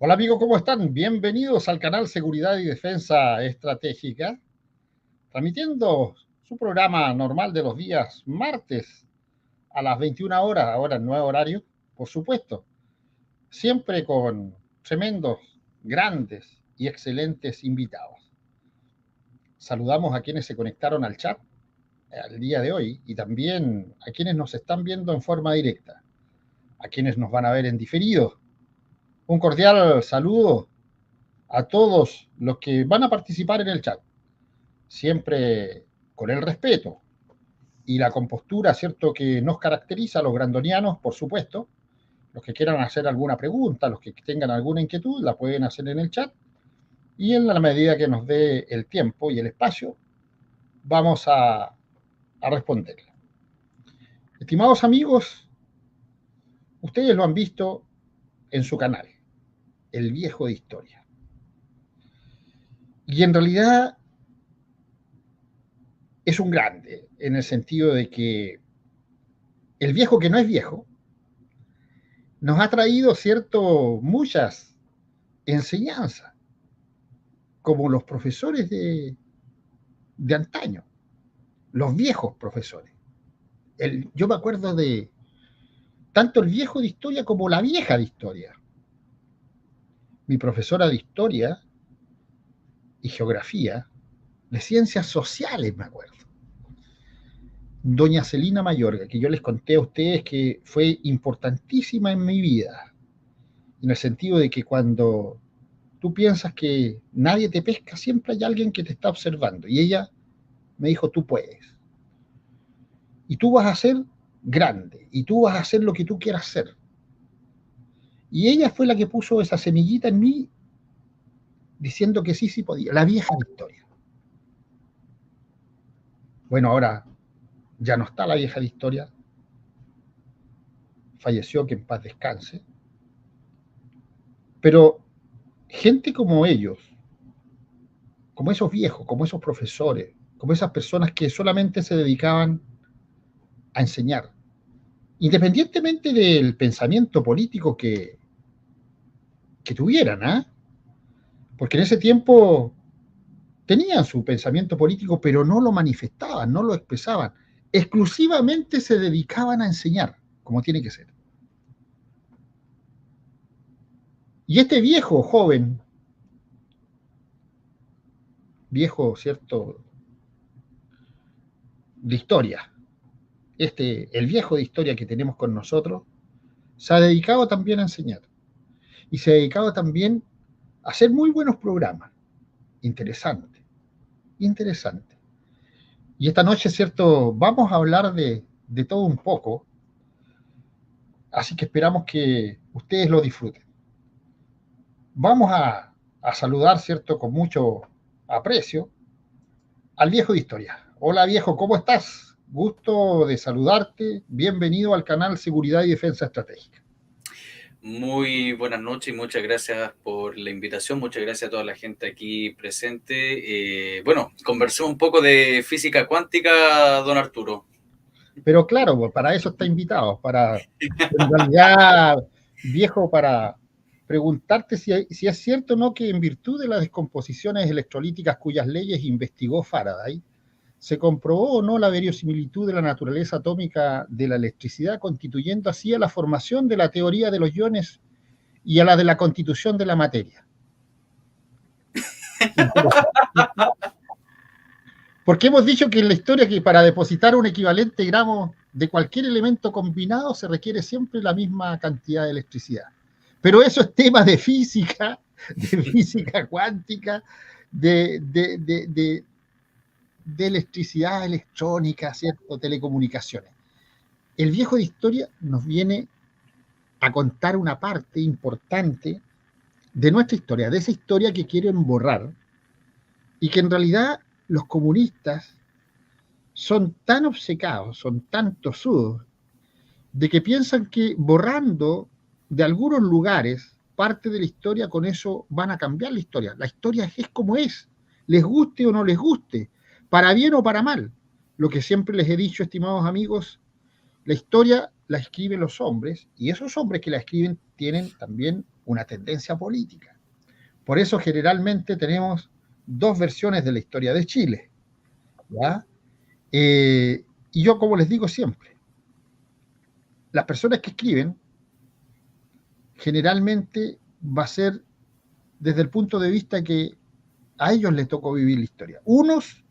Hola amigos, ¿cómo están? Bienvenidos al canal Seguridad y Defensa Estratégica, transmitiendo su programa normal de los días martes a las 21 horas, ahora en nuevo horario, por supuesto, siempre con tremendos, grandes y excelentes invitados. Saludamos a quienes se conectaron al chat al día de hoy y también a quienes nos están viendo en forma directa, a quienes nos van a ver en diferido. Un cordial saludo a todos los que van a participar en el chat, siempre con el respeto y la compostura, ¿cierto?, que nos caracteriza a los grandonianos, por supuesto. Los que quieran hacer alguna pregunta, los que tengan alguna inquietud, la pueden hacer en el chat y en la medida que nos dé el tiempo y el espacio, vamos a responderla. Estimados amigos, ustedes lo han visto en su canal, El Viejo de Historia. Y en realidad es un grande, en el sentido de que el viejo que no es viejo nos ha traído, cierto, muchas enseñanzas, como los profesores de antaño, los viejos profesores. Yo me acuerdo de tanto el viejo de historia como la vieja de historia. Mi profesora de historia y geografía, de ciencias sociales, me acuerdo. Doña Celina Mayorga, que yo les conté a ustedes que fue importantísima en mi vida, en el sentido de que cuando tú piensas que nadie te pesca, siempre hay alguien que te está observando. Y ella me dijo, tú puedes. Y tú vas a ser grande. Y tú vas a hacer lo que tú quieras ser. Y ella fue la que puso esa semillita en mí, diciendo que sí, sí podía. La vieja Victoria. Bueno, ahora ya no está la vieja Victoria. Falleció, que en paz descanse. Pero gente como ellos, como esos viejos, como esos profesores, como esas personas que solamente se dedicaban a enseñar, independientemente del pensamiento político que tuvieran, ¿ah? Porque en ese tiempo tenían su pensamiento político, pero no lo manifestaban, no lo expresaban. Exclusivamente se dedicaban a enseñar, como tiene que ser. Y este viejo joven, viejo, ¿cierto?, de historia, el viejo de historia que tenemos con nosotros, se ha dedicado también a enseñar. Y se ha dedicado también a hacer muy buenos programas. Interesante, interesante. Y esta noche, ¿cierto?, vamos a hablar de todo un poco, así que esperamos que ustedes lo disfruten. Vamos a saludar, ¿cierto?, con mucho aprecio al viejo de historia. Hola viejo, ¿cómo estás? Gusto de saludarte. Bienvenido al canal Seguridad y Defensa Estratégica. Muy buenas noches y muchas gracias por la invitación, muchas gracias a toda la gente aquí presente. Bueno, conversemos un poco de física cuántica, don Arturo. Pero claro, para eso está invitado, en realidad, viejo, para preguntarte si es cierto o no que en virtud de las descomposiciones electrolíticas cuyas leyes investigó Faraday, se comprobó o no la verosimilitud de la naturaleza atómica de la electricidad, constituyendo así a la formación de la teoría de los iones y a la de la constitución de la materia. Porque hemos dicho que en la historia que para depositar un equivalente gramo de cualquier elemento combinado se requiere siempre la misma cantidad de electricidad. Pero eso es tema de física cuántica, de electricidad electrónica, ¿cierto? Telecomunicaciones. El viejo de historia nos viene a contar una parte importante de nuestra historia, de esa historia que quieren borrar y que en realidad los comunistas son tan obcecados, son tan tosudos, de que piensan que borrando de algunos lugares parte de la historia, con eso van a cambiar la historia. La historia es como es, les guste o no les guste, para bien o para mal. Lo que siempre les he dicho, estimados amigos, la historia la escriben los hombres, y esos hombres que la escriben tienen también una tendencia política. Por eso generalmente tenemos dos versiones de la historia de Chile, ¿ya? Y yo, como les digo siempre, las personas que escriben generalmente va a ser desde el punto de vista que a ellos les tocó vivir la historia. Unos,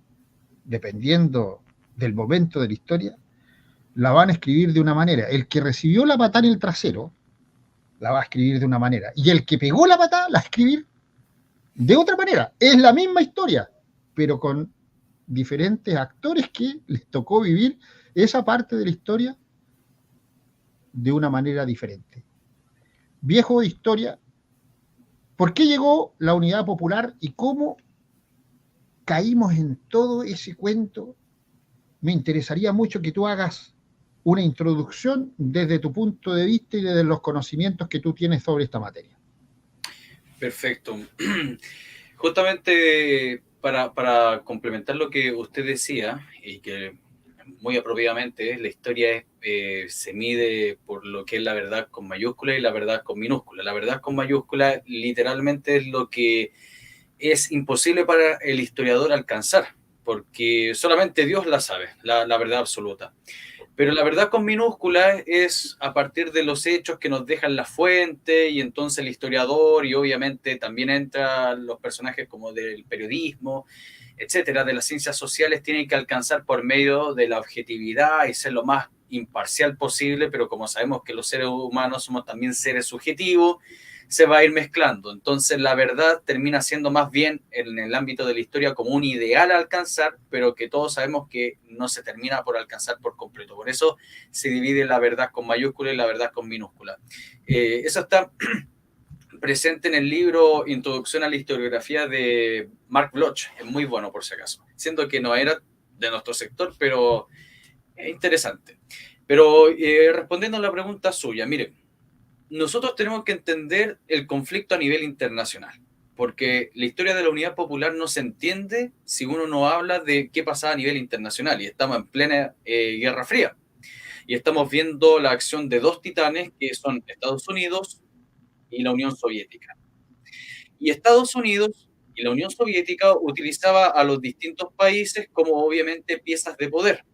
dependiendo del momento de la historia, la van a escribir de una manera. El que recibió la patada en el trasero la va a escribir de una manera. Y el que pegó la patada la va a escribir de otra manera. Es la misma historia, pero con diferentes actores que les tocó vivir esa parte de la historia de una manera diferente. Viejo de historia, ¿por qué llegó la unidad popular y cómo caímos en todo ese cuento? Me interesaría mucho que tú hagas una introducción desde tu punto de vista y desde los conocimientos que tú tienes sobre esta materia. Perfecto. Justamente para complementar lo que usted decía, y que muy apropiadamente la historia se mide por lo que es la verdad con mayúscula y la verdad con minúscula. La verdad con mayúscula literalmente es lo que es imposible para el historiador alcanzar, porque solamente Dios la sabe, la verdad absoluta. Pero la verdad con minúscula es a partir de los hechos que nos dejan la fuente y entonces el historiador y obviamente también entran los personajes como del periodismo, etcétera, de las ciencias sociales, tienen que alcanzar por medio de la objetividad y ser lo más imparcial posible, pero como sabemos que los seres humanos somos también seres subjetivos, se va a ir mezclando. Entonces la verdad termina siendo más bien en el ámbito de la historia como un ideal a alcanzar, pero que todos sabemos que no se termina por alcanzar por completo. Por eso se divide la verdad con mayúscula y la verdad con minúscula. Eso está presente en el libro Introducción a la historiografía de Mark Bloch. Es muy bueno, por si acaso. Siendo que no era de nuestro sector, pero es interesante. Pero respondiendo a la pregunta suya, miren, nosotros tenemos que entender el conflicto a nivel internacional, porque la historia de la Unidad Popular no se entiende si uno no habla de qué pasaba a nivel internacional, y estamos en plena Guerra Fría, y estamos viendo la acción de dos titanes que son Estados Unidos y la Unión Soviética. Y Estados Unidos y la Unión Soviética utilizaba a los distintos países como obviamente piezas de poder,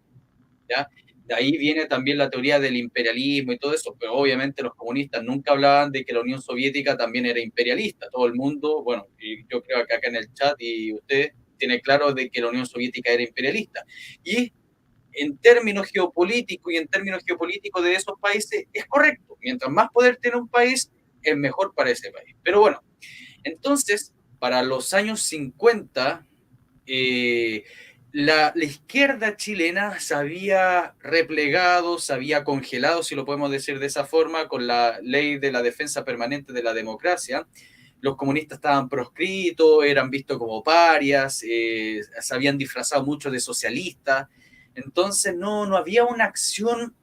¿ya? De ahí viene también la teoría del imperialismo y todo eso, pero obviamente los comunistas nunca hablaban de que la Unión Soviética también era imperialista. Todo el mundo, bueno, y yo creo que acá en el chat y usted tiene claro de que la Unión Soviética era imperialista. Y en términos geopolíticos y en términos geopolíticos de esos países es correcto. Mientras más poder tiene un país, es mejor para ese país. Pero bueno, entonces, para los años 50, la izquierda chilena se había replegado, se había congelado, si lo podemos decir de esa forma, con la ley de la defensa permanente de la democracia. Los comunistas estaban proscritos, eran vistos como parias, se habían disfrazado mucho de socialistas. Entonces no había una acción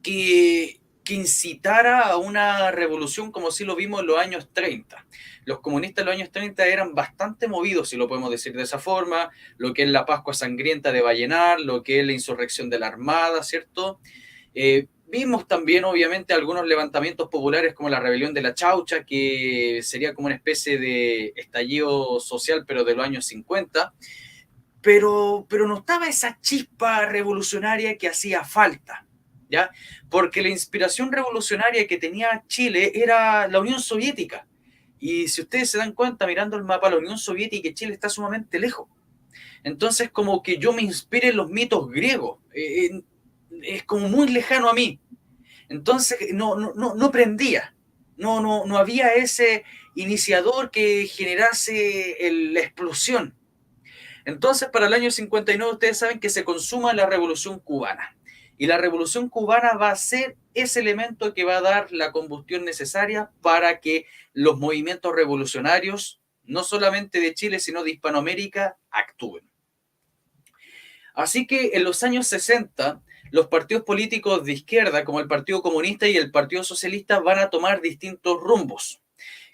que incitara a una revolución como si lo vimos en los años 30. Los comunistas en los años 30 eran bastante movidos, si lo podemos decir de esa forma, lo que es la Pascua Sangrienta de Vallenar, lo que es la insurrección de la Armada, ¿cierto? Vimos también, obviamente, algunos levantamientos populares como la rebelión de la Chaucha, que sería como una especie de estallido social, pero de los años 50, pero no estaba esa chispa revolucionaria que hacía falta, ¿ya? Porque la inspiración revolucionaria que tenía Chile era la Unión Soviética. Y si ustedes se dan cuenta, mirando el mapa, la Unión Soviética y Chile está sumamente lejos. Entonces, como que yo me inspire en los mitos griegos. Es como muy lejano a mí. Entonces, no prendía. No había ese iniciador que generase la explosión. Entonces, para el año 59, ustedes saben que se consuma la Revolución Cubana. Y la Revolución Cubana va a ser ese elemento que va a dar la combustión necesaria para que los movimientos revolucionarios, no solamente de Chile, sino de Hispanoamérica, actúen. Así que en los años 60, los partidos políticos de izquierda, como el Partido Comunista y el Partido Socialista, van a tomar distintos rumbos.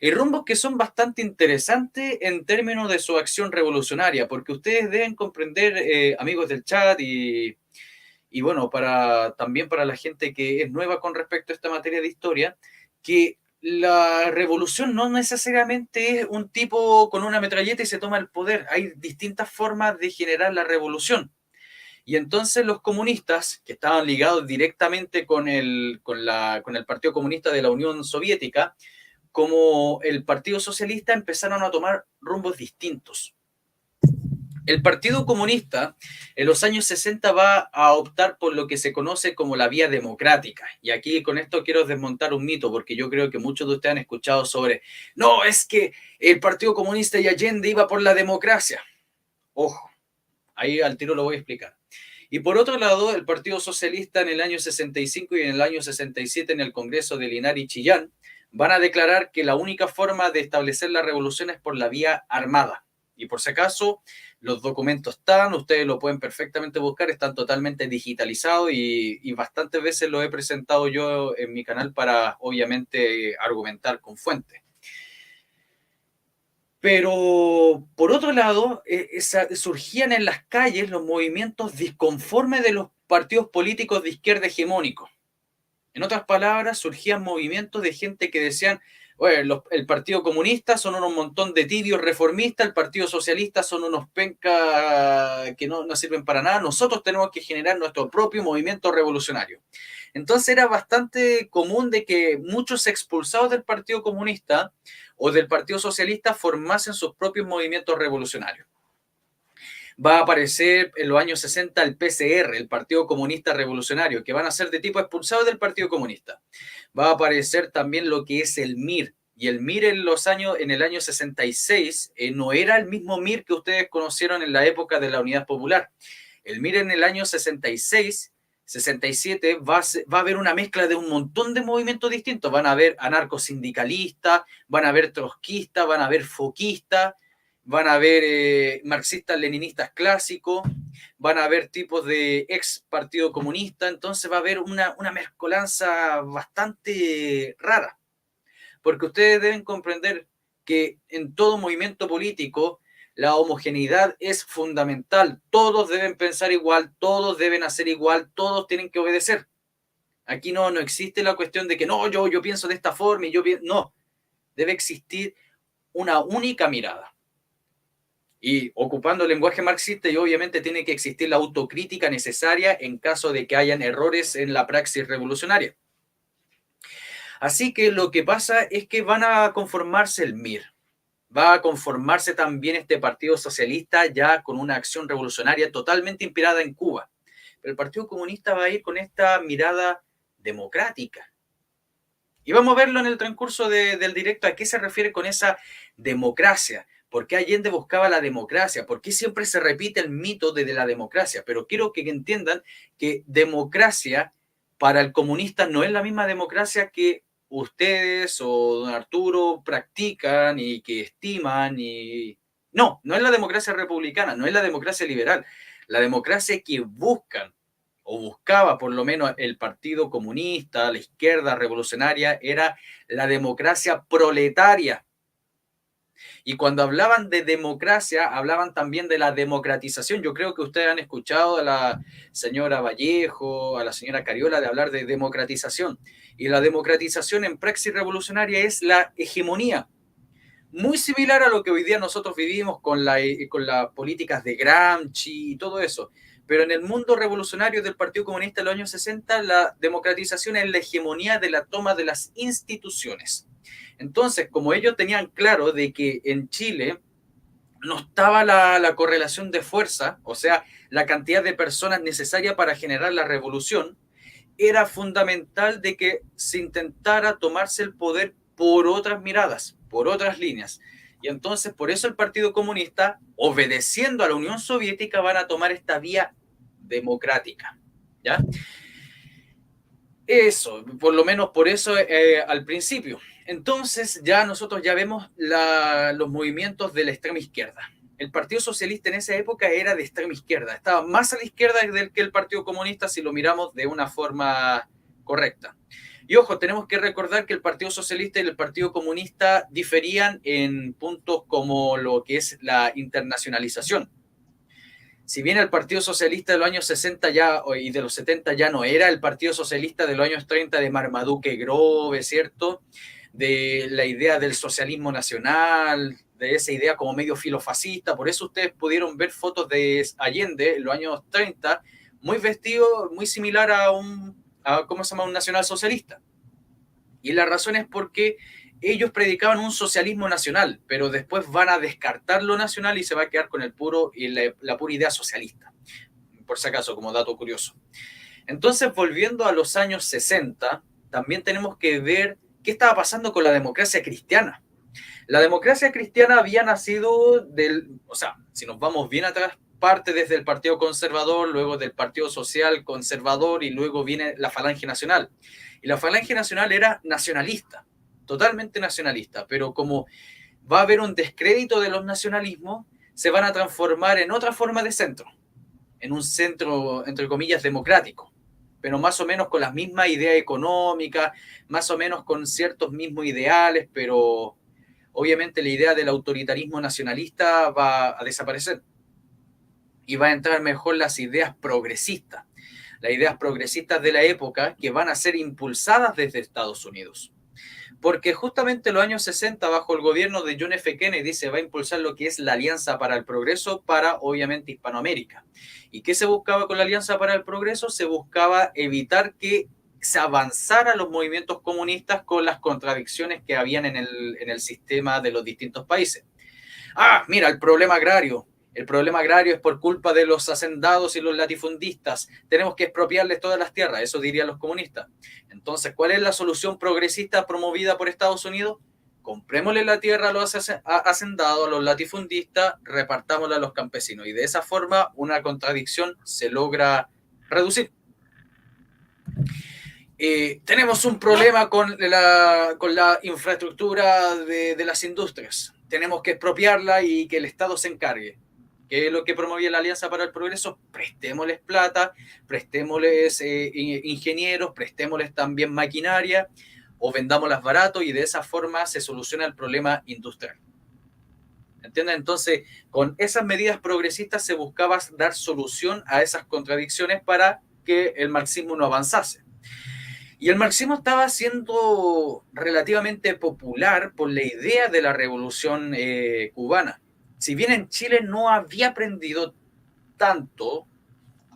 Y rumbos que son bastante interesantes en términos de su acción revolucionaria, porque ustedes deben comprender, amigos del chat y bueno, también para la gente que es nueva con respecto a esta materia de historia, que la revolución no necesariamente es un tipo con una metralleta y se toma el poder. Hay distintas formas de generar la revolución. Y entonces los comunistas, que estaban ligados directamente con con el Partido Comunista de la Unión Soviética, como el Partido Socialista, empezaron a tomar rumbos distintos. El Partido Comunista en los años 60 va a optar por lo que se conoce como la vía democrática. Y aquí con esto quiero desmontar un mito, porque yo creo que muchos de ustedes han escuchado sobre, no, es que el Partido Comunista y Allende iba por la democracia. Ojo, ahí al tiro lo voy a explicar. Y por otro lado, el Partido Socialista en el año 65 y en el año 67 en el Congreso de Linares y Chillán van a declarar que la única forma de establecer la revolución es por la vía armada. Y por si acaso, los documentos están, ustedes lo pueden perfectamente buscar, están totalmente digitalizados y bastantes veces lo he presentado yo en mi canal para, obviamente, argumentar con fuentes. Pero, por otro lado, surgían en las calles los movimientos disconformes de los partidos políticos de izquierda hegemónicos. En otras palabras, surgían movimientos de gente que decían, bueno, el Partido Comunista son un montón de tibios reformistas, el Partido Socialista son unos pencas que no sirven para nada, nosotros tenemos que generar nuestro propio movimiento revolucionario. Entonces era bastante común de que muchos expulsados del Partido Comunista o del Partido Socialista formasen sus propios movimientos revolucionarios. Va a aparecer en los años 60 el PCR, el Partido Comunista Revolucionario, que van a ser de tipo expulsado del Partido Comunista. Va a aparecer también lo que es el MIR. Y el MIR en el año 66 no era el mismo MIR que ustedes conocieron en la época de la Unidad Popular. El MIR en el año 66, 67 va a haber una mezcla de un montón de movimientos distintos. Van a haber anarcosindicalistas, van a haber trotskistas, van a haber foquistas, van a haber marxistas leninistas clásicos, van a haber tipos de ex partido comunista, entonces va a haber una mezcolanza bastante rara, porque ustedes deben comprender que en todo movimiento político la homogeneidad es fundamental, todos deben pensar igual, todos deben hacer igual, todos tienen que obedecer. Aquí no existe la cuestión de que no, yo pienso de esta forma y no, debe existir una única mirada. Y ocupando el lenguaje marxista, y obviamente tiene que existir la autocrítica necesaria en caso de que hayan errores en la praxis revolucionaria. Así que lo que pasa es que van a conformarse el MIR, va a conformarse también este Partido Socialista ya con una acción revolucionaria totalmente inspirada en Cuba. Pero el Partido Comunista va a ir con esta mirada democrática. Y vamos a verlo en el transcurso del directo, a qué se refiere con esa democracia. ¿Por qué Allende buscaba la democracia? ¿Por qué siempre se repite el mito de la democracia? Pero quiero que entiendan que democracia para el comunista no es la misma democracia que ustedes o don Arturo practican y que estiman. No es la democracia republicana, no es la democracia liberal. La democracia que buscan o buscaba por lo menos el Partido Comunista, la izquierda revolucionaria, era la democracia proletaria. Y cuando hablaban de democracia, hablaban también de la democratización. Yo creo que ustedes han escuchado a la señora Vallejo, a la señora Cariola, de hablar de democratización. Y la democratización en praxis revolucionaria es la hegemonía. Muy similar a lo que hoy día nosotros vivimos con las políticas de Gramsci y todo eso. Pero en el mundo revolucionario del Partido Comunista en los años 60, la democratización es la hegemonía de la toma de las instituciones. Entonces, como ellos tenían claro de que en Chile no estaba la correlación de fuerza, o sea, la cantidad de personas necesaria para generar la revolución, era fundamental de que se intentara tomarse el poder por otras miradas, por otras líneas. Y entonces, por eso el Partido Comunista, obedeciendo a la Unión Soviética, van a tomar esta vía democrática, ¿ya? Eso, por lo menos por eso al principio. Entonces ya nosotros ya vemos los movimientos de la extrema izquierda. El Partido Socialista en esa época era de extrema izquierda, estaba más a la izquierda que el Partido Comunista si lo miramos de una forma correcta. Y ojo, tenemos que recordar que el Partido Socialista y el Partido Comunista diferían en puntos como lo que es la internacionalización. Si bien el Partido Socialista de los años 60 y de los 70 ya no era el Partido Socialista de los años 30 de Marmaduke Grove, ¿cierto? de la idea del socialismo nacional, de esa idea como medio filofascista. Por eso ustedes pudieron ver fotos de Allende en los años 30, muy vestido, muy similar ¿cómo se llama?, un nacionalsocialista. Y la razón es porque ellos predicaban un socialismo nacional, pero después van a descartar lo nacional y se va a quedar con la pura idea socialista, por si acaso, como dato curioso. Entonces, volviendo a los años 60, también tenemos que ver qué estaba pasando con la democracia cristiana. La democracia cristiana había nacido si nos vamos bien atrás, parte desde el Partido Conservador, luego del Partido Social Conservador y luego viene la Falange Nacional. Y la Falange Nacional era nacionalista, totalmente nacionalista, pero como va a haber un descrédito de los nacionalismos, se van a transformar en otra forma de centro, en un centro, entre comillas, democrático, pero más o menos con las mismas ideas económicas, más o menos con ciertos mismos ideales, pero obviamente la idea del autoritarismo nacionalista va a desaparecer y va a entrar mejor las ideas progresistas de la época, que van a ser impulsadas desde Estados Unidos. Porque justamente en los años 60, bajo el gobierno de John F. Kennedy, se va a impulsar lo que es la Alianza para el Progreso para, obviamente, Hispanoamérica. ¿Y qué se buscaba con la Alianza para el Progreso? Se buscaba evitar que se avanzara los movimientos comunistas con las contradicciones que habían en el sistema de los distintos países. Mira, el problema agrario. El problema agrario es por culpa de los hacendados y los latifundistas. Tenemos que expropiarles todas las tierras, eso dirían los comunistas. Entonces, ¿cuál es la solución progresista promovida por Estados Unidos? Comprémosle la tierra a los hacendados, a los latifundistas, repartámosla a los campesinos. Y de esa forma, una contradicción se logra reducir. Tenemos un problema con la infraestructura de las industrias. Tenemos que expropiarla y que el Estado se encargue. ¿Qué es lo que promovía la Alianza para el Progreso? Prestémosles plata, prestémosles ingenieros, prestémosles también maquinaria o vendámoslas barato, y de esa forma se soluciona el problema industrial. ¿Entienden? Entonces, con esas medidas progresistas se buscaba dar solución a esas contradicciones para que el marxismo no avanzase. Y el marxismo estaba siendo relativamente popular por la idea de la revolución cubana. Si bien en Chile no había aprendido tanto, o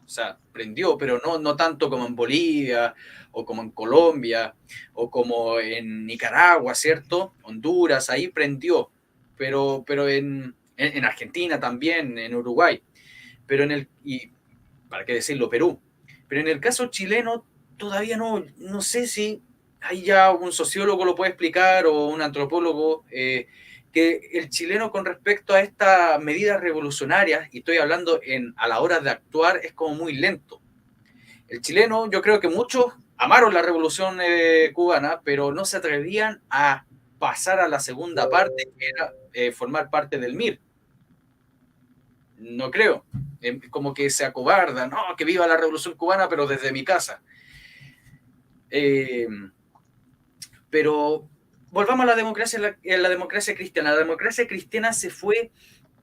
sea, aprendió, pero no tanto como en Bolivia, o como en Colombia, o como en Nicaragua, ¿cierto? Honduras, ahí prendió, pero en Argentina también, en Uruguay, y para qué decirlo, Perú. Pero en el caso chileno todavía no sé si hay ya un sociólogo lo puede explicar o un antropólogo, que el chileno con respecto a estas medidas revolucionarias, y estoy hablando a la hora de actuar, es como muy lento. El chileno, yo creo que muchos amaron la revolución cubana, pero no se atrevían a pasar a la segunda parte, que era formar parte del MIR. No creo. Como que se acobardan, no, que viva la revolución cubana, pero desde mi casa. Pero volvamos a la democracia cristiana. La democracia cristiana se fue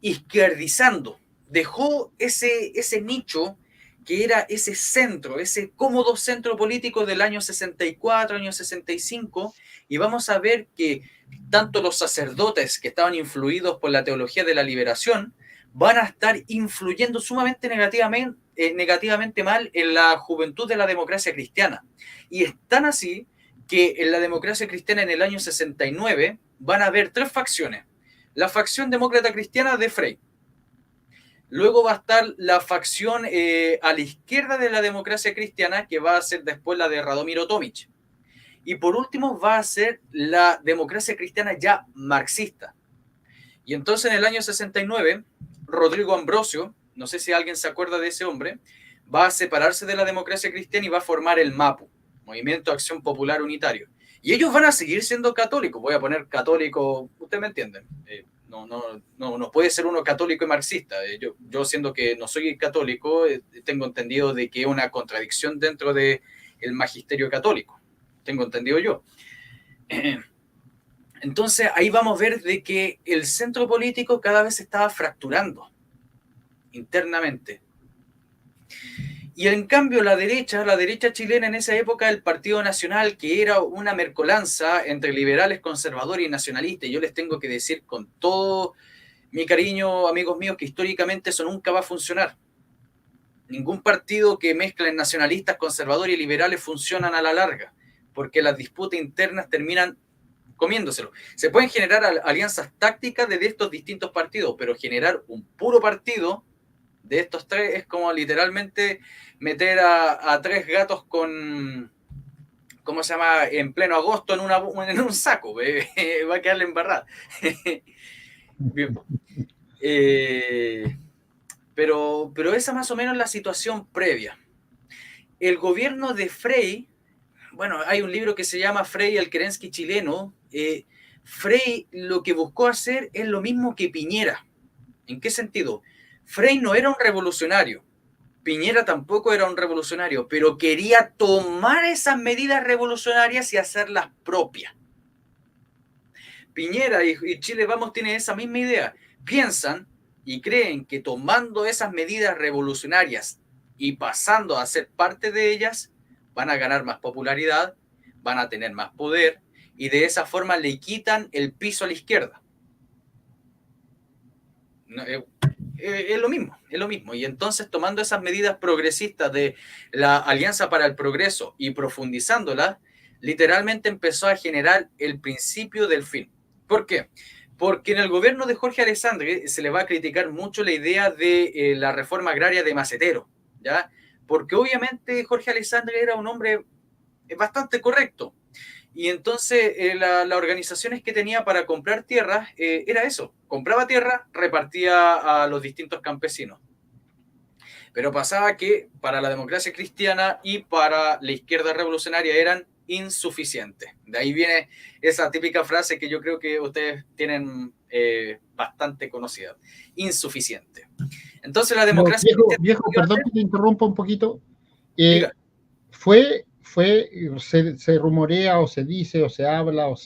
izquierdizando, dejó ese nicho que era ese centro, ese cómodo centro político del año 64, año 65, y vamos a ver que tanto los sacerdotes que estaban influidos por la teología de la liberación van a estar influyendo sumamente negativamente mal en la juventud de la democracia cristiana. Y es tan así que en la democracia cristiana en el año 69 van a haber tres facciones. La facción demócrata cristiana de Frei. Luego va a estar la facción a la izquierda de la democracia cristiana, que va a ser después la de Radomiro Tomic. Y por último va a ser la democracia cristiana ya marxista. Y entonces en el año 69, Rodrigo Ambrosio, no sé si alguien se acuerda de ese hombre, va a separarse de la democracia cristiana y va a formar el MAPU, Movimiento de Acción Popular Unitario. Y ellos van a seguir siendo católicos. Voy a poner católico, ustedes me entienden. No puede ser uno católico y marxista. Yo siendo que no soy católico, tengo entendido de que es una contradicción dentro del magisterio católico. Tengo entendido yo. Entonces ahí vamos a ver de que el centro político cada vez se estaba fracturando internamente. Y en cambio la derecha chilena en esa época, el Partido Nacional, que era una mercolanza entre liberales, conservadores y nacionalistas, y yo les tengo que decir con todo mi cariño, amigos míos, que históricamente eso nunca va a funcionar. Ningún partido que mezcla nacionalistas, conservadores y liberales funcionan a la larga, porque las disputas internas terminan comiéndoselo. Se pueden generar alianzas tácticas de estos distintos partidos, pero generar un puro partido de estos tres es como literalmente meter a tres gatos con, ¿cómo se llama?, en pleno agosto en un saco, va a quedarle embarrada. Bien. Pero esa más o menos la situación previa. El gobierno de Frei, bueno, hay un libro que se llama Frei, el Kerensky chileno. Frei lo que buscó hacer es lo mismo que Piñera. ¿En qué sentido? Frei no era un revolucionario, Piñera tampoco era un revolucionario, pero quería tomar esas medidas revolucionarias y hacerlas propias. Piñera y Chile Vamos tienen esa misma idea. Piensan y creen que tomando esas medidas revolucionarias y pasando a ser parte de ellas, van a ganar más popularidad, van a tener más poder y de esa forma le quitan el piso a la izquierda. Es lo mismo. Y entonces tomando esas medidas progresistas de la Alianza para el Progreso y profundizándolas, literalmente empezó a generar el principio del fin. ¿Por qué? Porque en el gobierno de Jorge Alessandri se le va a criticar mucho la idea de la reforma agraria de Macetero, ¿ya? Porque obviamente Jorge Alessandri era un hombre bastante correcto. Y entonces las organizaciones que tenía para comprar tierras era eso. Compraba tierra, repartía a los distintos campesinos. Pero pasaba que para la democracia cristiana y para la izquierda revolucionaria eran insuficientes. De ahí viene esa típica frase que yo creo que ustedes tienen bastante conocida. Insuficiente. Entonces la democracia cristiana... Viejo, perdón que te interrumpa un poquito. Se rumorea o se dice o se habla o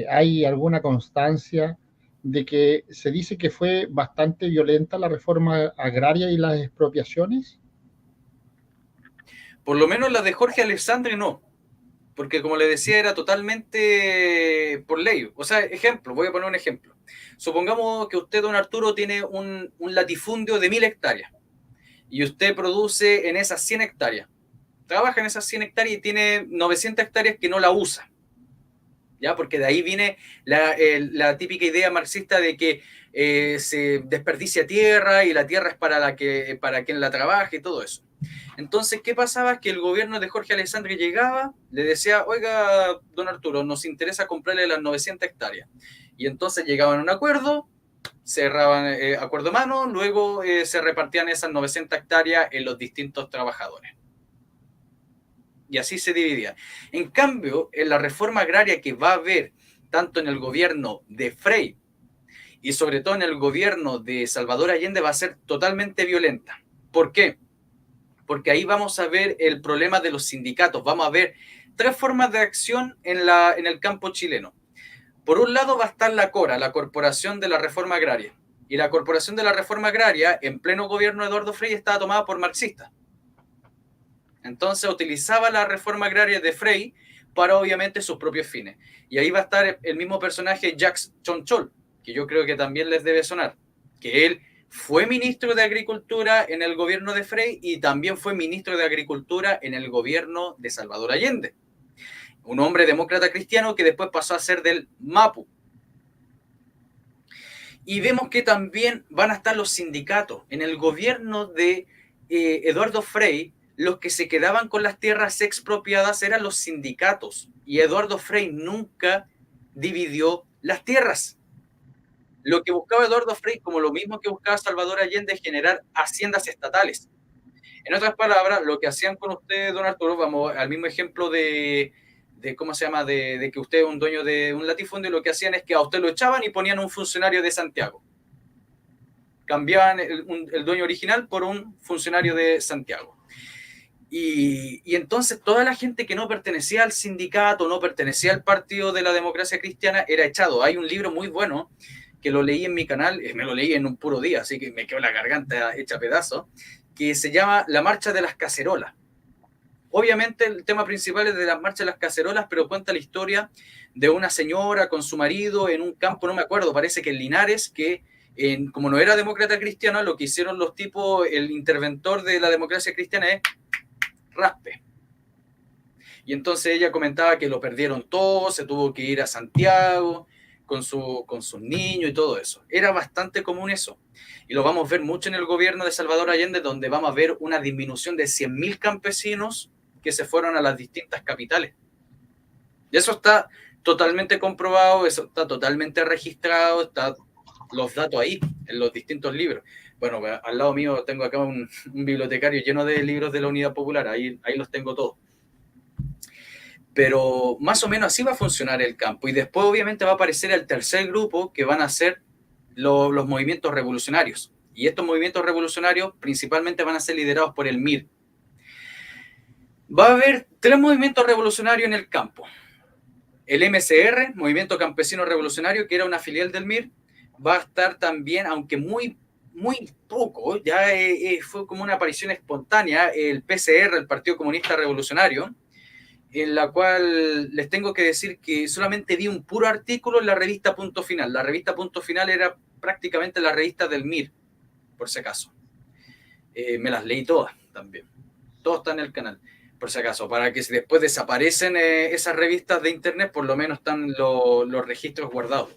hay alguna constancia de que se dice que fue bastante violenta la reforma agraria y las expropiaciones. Por lo menos la de Jorge Alessandri no, porque como le decía era totalmente por ley. O sea, ejemplo, voy a poner un ejemplo. Supongamos que usted, don Arturo, tiene un latifundio de 1000 hectáreas y usted produce en esas 100 hectáreas. Trabaja en esas 100 hectáreas y tiene 900 hectáreas que no la usa. ¿Ya? Porque de ahí viene la típica idea marxista de que se desperdicia tierra y la tierra es para quien la trabaja y todo eso. Entonces, ¿qué pasaba? Que el gobierno de Jorge Alessandri llegaba, le decía, oiga, don Arturo, nos interesa comprarle las 900 hectáreas. Y entonces llegaban a un acuerdo, cerraban acuerdo de mano, luego se repartían esas 900 hectáreas en los distintos trabajadores. Y así se dividía. En cambio, en la reforma agraria que va a haber tanto en el gobierno de Frei y sobre todo en el gobierno de Salvador Allende va a ser totalmente violenta. ¿Por qué? Porque ahí vamos a ver el problema de los sindicatos. Vamos a ver tres formas de acción en el campo chileno. Por un lado va a estar la CORA, la Corporación de la Reforma Agraria. Y la Corporación de la Reforma Agraria, en pleno gobierno de Eduardo Frei, estaba tomada por marxistas. Entonces utilizaba la reforma agraria de Frei para obviamente sus propios fines. Y ahí va a estar el mismo personaje, Jacques Chonchol, que yo creo que también les debe sonar, que él fue ministro de Agricultura en el gobierno de Frei y también fue ministro de Agricultura en el gobierno de Salvador Allende. Un hombre demócrata cristiano que después pasó a ser del MAPU. Y vemos que también van a estar los sindicatos. En el gobierno de Eduardo Frei, los que se quedaban con las tierras expropiadas eran los sindicatos. Y Eduardo Frei nunca dividió las tierras. Lo que buscaba Eduardo Frei, como lo mismo que buscaba Salvador Allende, es generar haciendas estatales. En otras palabras, lo que hacían con usted, don Arturo, vamos al mismo ejemplo de ¿cómo se llama? De que usted es un dueño de un latifundio, lo que hacían es que a usted lo echaban y ponían un funcionario de Santiago. Cambiaban el dueño original por un funcionario de Santiago. Y entonces toda la gente que no pertenecía al sindicato, no pertenecía al Partido de la Democracia Cristiana, era echado. Hay un libro muy bueno que lo leí en mi canal, me lo leí en un puro día, así que me quedó la garganta hecha pedazos, que se llama La Marcha de las Cacerolas. Obviamente el tema principal es de la Marcha de las Cacerolas, pero cuenta la historia de una señora con su marido en un campo, no me acuerdo, parece que en Linares, que como no era demócrata cristiana, lo que hicieron los tipos, el interventor de la democracia cristiana es raspe. Y entonces ella comentaba que lo perdieron todo, se tuvo que ir a Santiago con sus niños y todo eso. Era bastante común eso. Y lo vamos a ver mucho en el gobierno de Salvador Allende, donde vamos a ver una disminución de 100.000 campesinos que se fueron a las distintas capitales. Y eso está totalmente comprobado, eso está totalmente registrado, están los datos ahí, en los distintos libros. Bueno, al lado mío tengo acá un bibliotecario lleno de libros de la Unidad Popular, ahí los tengo todos. Pero más o menos así va a funcionar el campo. Y después obviamente va a aparecer el tercer grupo, que van a ser los movimientos revolucionarios. Y estos movimientos revolucionarios principalmente van a ser liderados por el MIR. Va a haber 3 movimientos revolucionarios en el campo. El MCR, Movimiento Campesino Revolucionario, que era una filial del MIR, va a estar también, aunque muy poco, ya fue como una aparición espontánea, el PCR, el Partido Comunista Revolucionario, en la cual les tengo que decir que solamente vi un puro artículo en la revista Punto Final. La revista Punto Final era prácticamente la revista del MIR, por si acaso. Me las leí todas también. Todo está en el canal, por si acaso. Para que si después desaparecen esas revistas de internet, por lo menos están los registros guardados.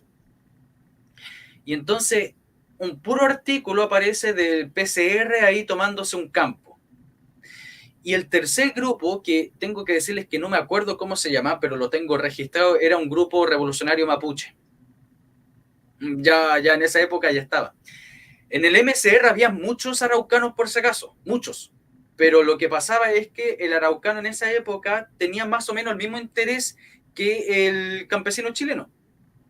Y entonces, un puro artículo aparece del PCR ahí tomándose un campo. Y el tercer grupo, que tengo que decirles que no me acuerdo cómo se llama, pero lo tengo registrado, era un grupo revolucionario mapuche. Ya en esa época ya estaba. En el MCR había muchos araucanos, por si acaso, muchos. Pero lo que pasaba es que el araucano en esa época tenía más o menos el mismo interés que el campesino chileno.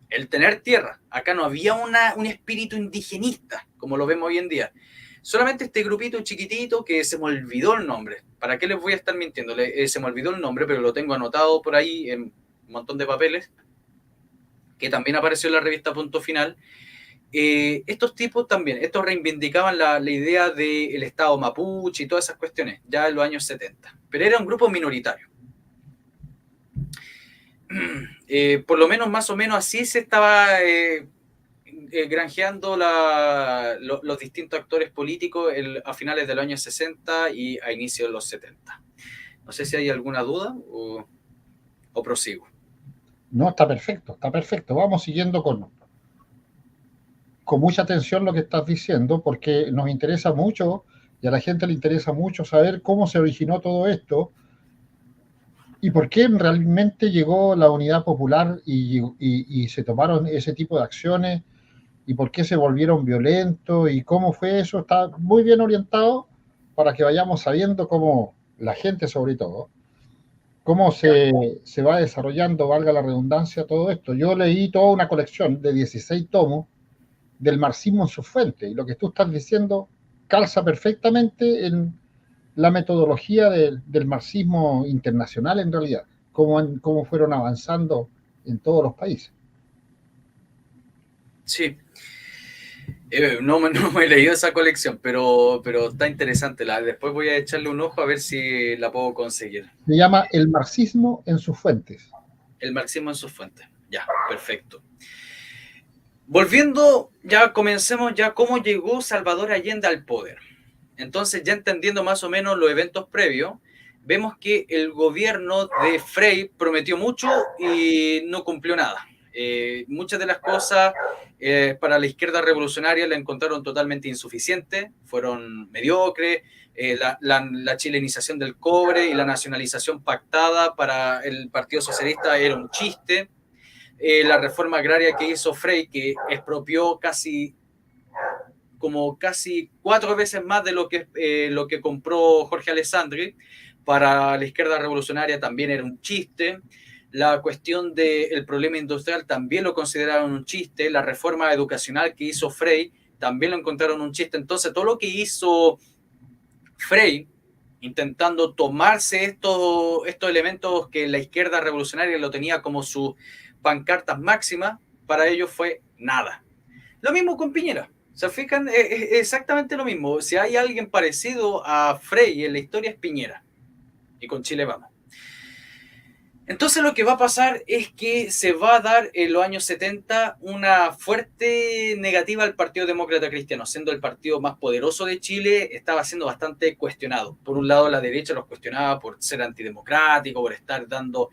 El tener tierra. Acá no había un espíritu indigenista, como lo vemos hoy en día. Solamente este grupito chiquitito que se me olvidó el nombre. ¿Para qué les voy a estar mintiendo? Se me olvidó el nombre, pero lo tengo anotado por ahí en un montón de papeles, que también apareció en la revista Punto Final. Estos tipos también, estos reivindicaban la idea del Estado mapuche y todas esas cuestiones, ya en los años 70. Pero era un grupo minoritario. Por lo menos, más o menos así se estaba granjeando los distintos actores políticos a finales de los años 60 y a inicios de los 70. No sé si hay alguna duda o prosigo. No, está perfecto. Vamos siguiendo con mucha atención lo que estás diciendo, porque nos interesa mucho y a la gente le interesa mucho saber cómo se originó todo esto y por qué realmente llegó la Unidad Popular y se tomaron ese tipo de acciones y por qué se volvieron violentos y cómo fue eso. Está muy bien orientado para que vayamos sabiendo cómo la gente, sobre todo, cómo se va desarrollando, valga la redundancia, todo esto. Yo leí toda una colección de 16 tomos del marxismo en sus fuentes, y lo que tú estás diciendo calza perfectamente en la metodología del marxismo internacional, en realidad, cómo fueron avanzando en todos los países. Sí. No me he leído esa colección, pero está interesante. Después voy a echarle un ojo a ver si la puedo conseguir. Se llama El marxismo en sus fuentes. El marxismo en sus fuentes. Ya, perfecto. Volviendo, ya comencemos ya cómo llegó Salvador Allende al poder. Entonces, ya entendiendo más o menos los eventos previos, vemos que el gobierno de Frei prometió mucho y no cumplió nada. Muchas de las cosas para la izquierda revolucionaria la encontraron totalmente insuficientes, fueron mediocres. La chilenización del cobre y la nacionalización pactada para el Partido Socialista era un chiste. La reforma agraria que hizo Frei, que expropió casi 4 veces más de lo que compró Jorge Alessandri, para la izquierda revolucionaria también era un chiste. La cuestión del problema industrial también lo consideraron un chiste. La reforma educacional que hizo Frei también lo encontraron un chiste. Entonces, todo lo que hizo Frei, intentando tomarse estos elementos que la izquierda revolucionaria lo tenía como sus pancartas máximas, para ellos fue nada. Lo mismo con Piñera. ¿Se fijan? Es exactamente lo mismo. Si hay alguien parecido a Frei en la historia es Piñera. Y con Chile vamos. Entonces lo que va a pasar es que se va a dar en los años 70 una fuerte negativa al Partido Demócrata Cristiano, siendo el partido más poderoso de Chile, estaba siendo bastante cuestionado. Por un lado la derecha los cuestionaba por ser antidemocrático, por estar dando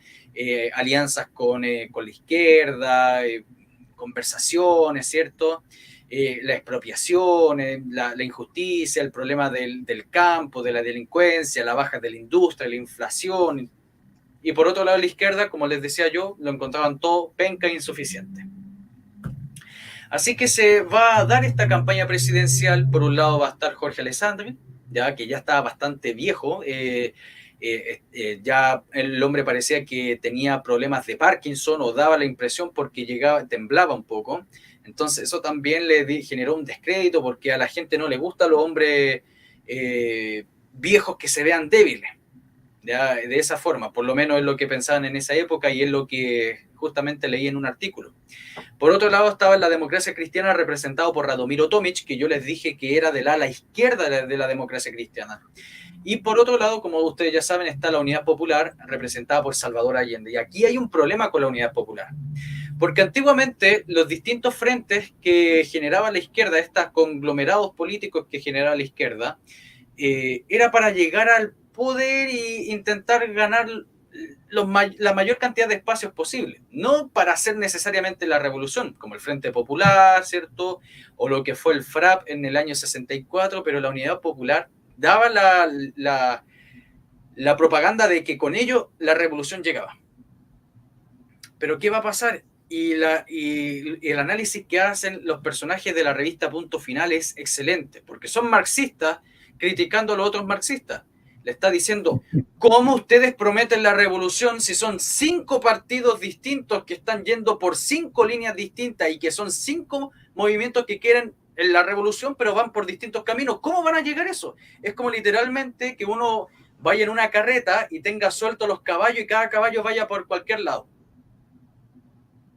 alianzas con la izquierda, conversaciones, ¿cierto? La expropiación, la injusticia, el problema del campo, de la delincuencia, la baja de la industria, la inflación. Y por otro lado, la izquierda, como les decía yo, lo encontraban todo penca e insuficiente. Así que se va a dar esta campaña presidencial. Por un lado va a estar Jorge Alessandri, ya que ya estaba bastante viejo. Ya el hombre parecía que tenía problemas de Parkinson o daba la impresión porque temblaba un poco. Entonces eso también le generó un descrédito porque a la gente no le gustan los hombres viejos que se vean débiles. Ya, de esa forma, por lo menos es lo que pensaban en esa época y es lo que justamente leí en un artículo. Por otro lado estaba la democracia cristiana representado por Radomiro Tomic, que yo les dije que era del ala izquierda de la democracia cristiana. Y por otro lado, como ustedes ya saben, está la Unidad Popular representada por Salvador Allende. Y aquí hay un problema con la Unidad Popular. Porque antiguamente los distintos frentes que generaba la izquierda, estos conglomerados políticos que generaba la izquierda, era para llegar al poder e intentar ganar la mayor cantidad de espacios posible, no para hacer necesariamente la revolución, como el Frente Popular, ¿cierto? O lo que fue el FRAP en el año 64, pero la Unidad Popular daba la propaganda de que con ello la revolución llegaba. Pero ¿qué va a pasar? Y el análisis que hacen los personajes de la revista Punto Final es excelente, porque son marxistas criticando a los otros marxistas. Le está diciendo, ¿cómo ustedes prometen la revolución si son 5 partidos distintos que están yendo por 5 líneas distintas y que son 5 movimientos que quieren la revolución, pero van por distintos caminos? ¿Cómo van a llegar a eso? Es como literalmente que uno vaya en una carreta y tenga sueltos los caballos y cada caballo vaya por cualquier lado.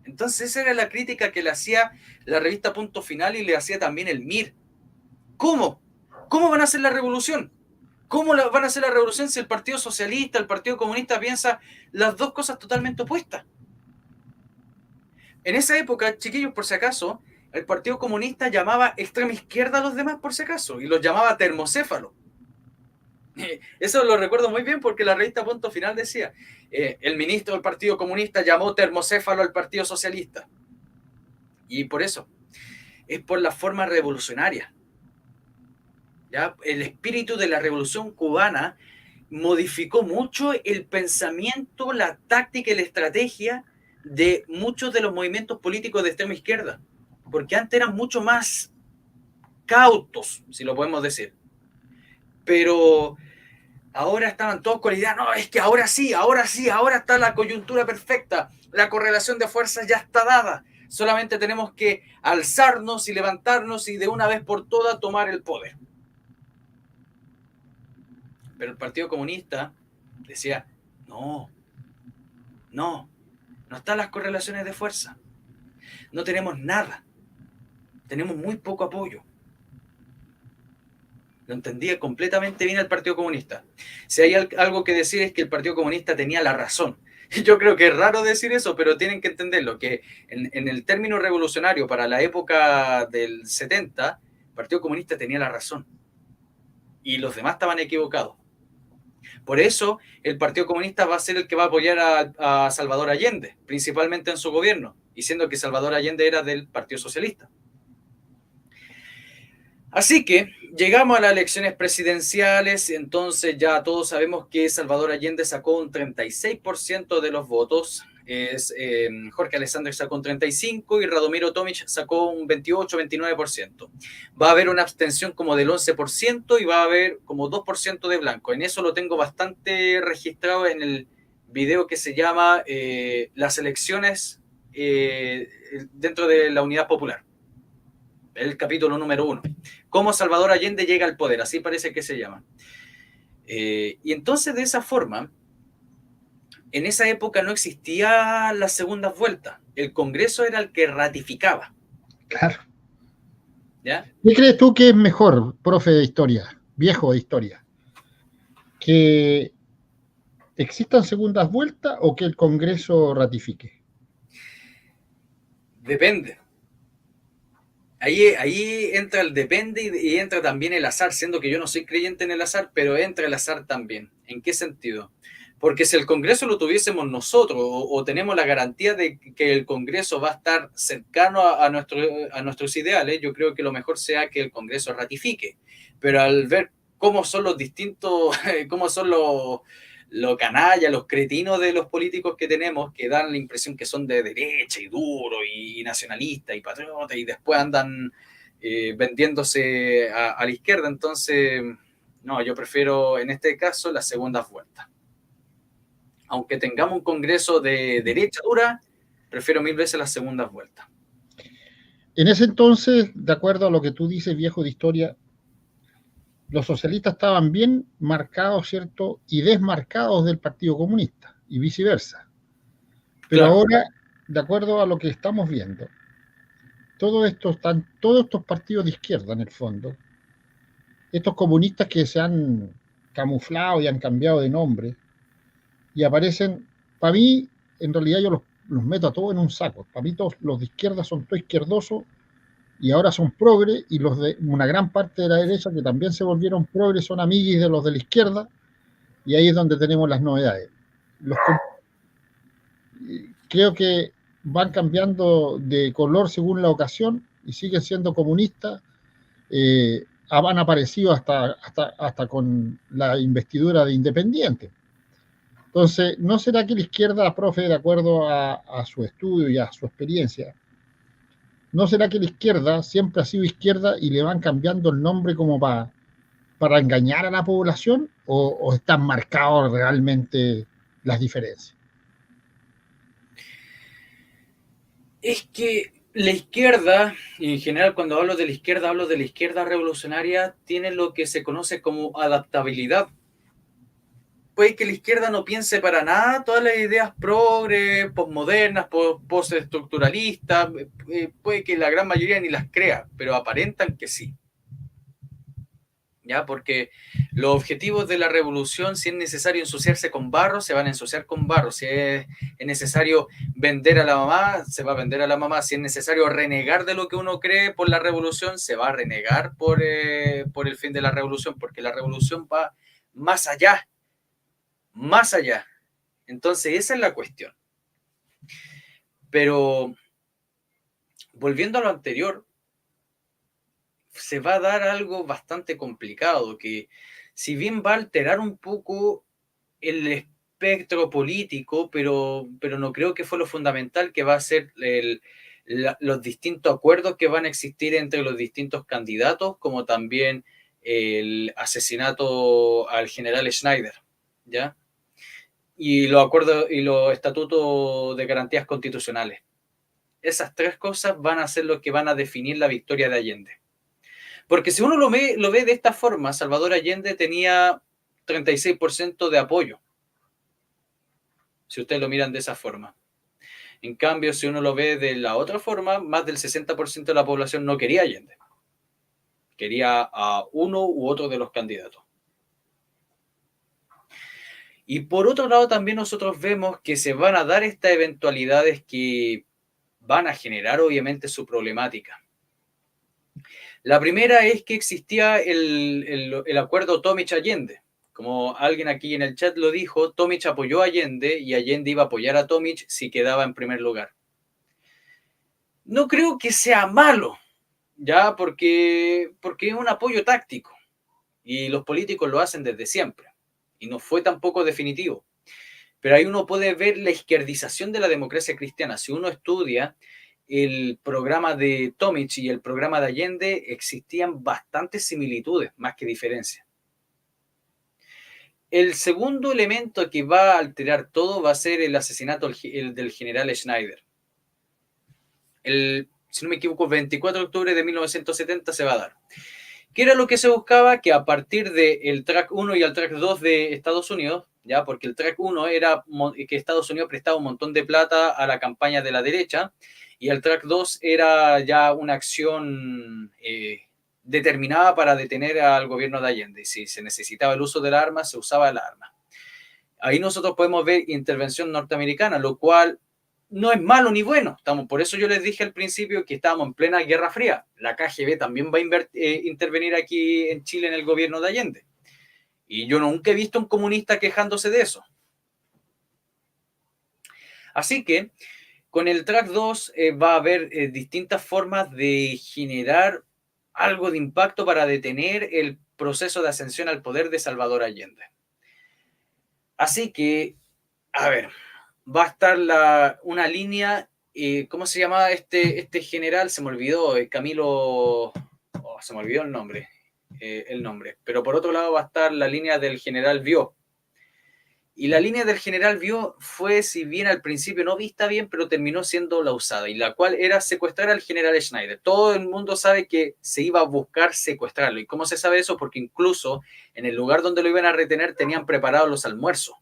Entonces esa era la crítica que le hacía la revista Punto Final y le hacía también el MIR. ¿Cómo? ¿Cómo van a hacer la revolución? ¿Cómo van a hacer la revolución si el Partido Socialista, el Partido Comunista piensa las dos cosas totalmente opuestas? En esa época, chiquillos, por si acaso, el Partido Comunista llamaba extrema izquierda a los demás, por si acaso, y los llamaba termocéfalo. Eso lo recuerdo muy bien porque la revista Punto Final decía, el ministro del Partido Comunista llamó termocéfalo al Partido Socialista. Y por eso, es por la forma revolucionaria. ¿Ya? El espíritu de la Revolución Cubana modificó mucho el pensamiento, la táctica y la estrategia de muchos de los movimientos políticos de extrema izquierda, porque antes eran mucho más cautos, si lo podemos decir. Pero ahora estaban todos con la idea, no, es que ahora sí, ahora está la coyuntura perfecta, la correlación de fuerzas ya está dada, solamente tenemos que alzarnos y levantarnos y de una vez por todas tomar el poder. Pero el Partido Comunista decía, no están las correlaciones de fuerza, no tenemos nada, tenemos muy poco apoyo. Lo entendía completamente bien el Partido Comunista. Si hay algo que decir es que el Partido Comunista tenía la razón. Yo creo que es raro decir eso, pero tienen que entenderlo, que en el término revolucionario para la época del 70, el Partido Comunista tenía la razón. Y los demás estaban equivocados. Por eso el Partido Comunista va a ser el que va a apoyar a Salvador Allende, principalmente en su gobierno, y siendo que Salvador Allende era del Partido Socialista. Así que llegamos a las elecciones presidenciales, entonces ya todos sabemos que Salvador Allende sacó un 36% de los votos, Jorge Alessandri sacó un 35% y Radomiro Tomic sacó un 28-29%. Va a haber una abstención como del 11% y va a haber como 2% de blanco. En eso lo tengo bastante registrado en el video que se llama Las elecciones dentro de la Unidad Popular. El capítulo número 1. Cómo Salvador Allende llega al poder, así parece que se llama. Y entonces de esa forma, en esa época no existía las segundas vueltas. El Congreso era el que ratificaba. Claro. ¿ya? ¿Qué crees tú que es mejor, profe de historia, viejo de historia? ¿Que existan segundas vueltas o que el Congreso ratifique? Depende. Ahí entra el depende y entra también el azar, siendo que yo no soy creyente en el azar, pero entra el azar también. ¿En qué sentido? Porque si el Congreso lo tuviésemos nosotros o tenemos la garantía de que el Congreso va a estar cercano a nuestros ideales, yo creo que lo mejor sea que el Congreso ratifique. Pero al ver cómo son los distintos, cómo son los canallas, los cretinos de los políticos que tenemos, que dan la impresión que son de derecha y duro y nacionalistas y patriotas y después andan vendiéndose a la izquierda. Entonces, no, yo prefiero en este caso las segundas vueltas. Aunque tengamos un Congreso de derecha dura, prefiero mil veces las segundas vueltas. En ese entonces, de acuerdo a lo que tú dices, viejo de historia, los socialistas estaban bien marcados, ¿cierto? Y desmarcados del Partido Comunista y viceversa. Pero Claro. ahora, de acuerdo a lo que estamos viendo, todos estos partidos de izquierda, en el fondo, estos comunistas que se han camuflado y han cambiado de nombre y aparecen, para mí, en realidad yo los meto a todos en un saco. Para mí todos los de izquierda son todos izquierdosos y ahora son progres y los de una gran parte de la derecha que también se volvieron progres son amiguis de los de la izquierda y ahí es donde tenemos las novedades. Los, creo que van cambiando de color según la ocasión y siguen siendo comunistas. Han aparecido hasta con la investidura de independiente. Entonces, ¿no será que la izquierda, profe, de acuerdo a su estudio y a su experiencia, no será que la izquierda siempre ha sido izquierda y le van cambiando el nombre como para engañar a la población o están marcados realmente las diferencias? Es que la izquierda, y en general cuando hablo de la izquierda revolucionaria, tiene lo que se conoce como adaptabilidad. Puede que la izquierda no piense para nada todas las ideas progre, postmodernas, postestructuralistas, puede que la gran mayoría ni las crea, pero aparentan que sí. ¿Ya? Porque los objetivos de la revolución, si es necesario ensuciarse con barro, se van a ensuciar con barro. Si es necesario vender a la mamá, se va a vender a la mamá. Si es necesario renegar de lo que uno cree por la revolución, se va a renegar por el fin de la revolución, porque la revolución va más allá, más allá. Entonces, esa es la cuestión. Pero, volviendo a lo anterior, se va a dar algo bastante complicado, que si bien va a alterar un poco el espectro político, pero no creo que fue lo fundamental, que va a ser los distintos acuerdos que van a existir entre los distintos candidatos, como también el asesinato al general Schneider, ¿ya? Y los acuerdos y los estatutos de garantías constitucionales. Esas tres cosas van a ser lo que van a definir la victoria de Allende. Porque si uno lo ve de esta forma, Salvador Allende tenía 36% de apoyo, si ustedes lo miran de esa forma. En cambio, si uno lo ve de la otra forma, más del 60% de la población no quería Allende. Quería a uno u otro de los candidatos. Y por otro lado, también nosotros vemos que se van a dar estas eventualidades que van a generar, obviamente, su problemática. La primera es que existía el acuerdo Tomic-Allende. Como alguien aquí en el chat lo dijo, Tomic apoyó a Allende y Allende iba a apoyar a Tomic si quedaba en primer lugar. No creo que sea malo, ya, porque es un apoyo táctico y los políticos lo hacen desde siempre y no fue tampoco definitivo. Pero ahí uno puede ver la izquierdización de la democracia cristiana. Si uno estudia el programa de Tomic y el programa de Allende, existían bastantes similitudes, más que diferencias. El segundo elemento que va a alterar todo va a ser el asesinato del general Schneider. Si no me equivoco, 24 de octubre de 1970 se va a dar. ¿Qué era lo que se buscaba? Que a partir del track 1 y el track 2 de Estados Unidos, ¿ya? Porque el track 1 era que Estados Unidos prestaba un montón de plata a la campaña de la derecha, y el track 2 era ya una acción determinada para detener al gobierno de Allende. Si se necesitaba el uso del arma, se usaba el arma. Ahí nosotros podemos ver intervención norteamericana, lo cual no es malo ni bueno. Por eso yo les dije al principio que estábamos en plena Guerra Fría. La KGB también va a intervenir aquí en Chile en el gobierno de Allende. Y yo nunca he visto a un comunista quejándose de eso. Así que con el track 2 va a haber distintas formas de generar algo de impacto para detener el proceso de ascensión al poder de Salvador Allende. Así que, a ver, va a estar una línea, ¿cómo se llamaba este general? Se me olvidó, Camilo, se me olvidó el nombre, pero por otro lado va a estar la línea del general Vió. Y la línea del general Vió fue, si bien al principio no vista bien, pero terminó siendo la usada, y la cual era secuestrar al general Schneider. Todo el mundo sabe que se iba a buscar secuestrarlo. ¿Y cómo se sabe eso? Porque incluso en el lugar donde lo iban a retener tenían preparados los almuerzos.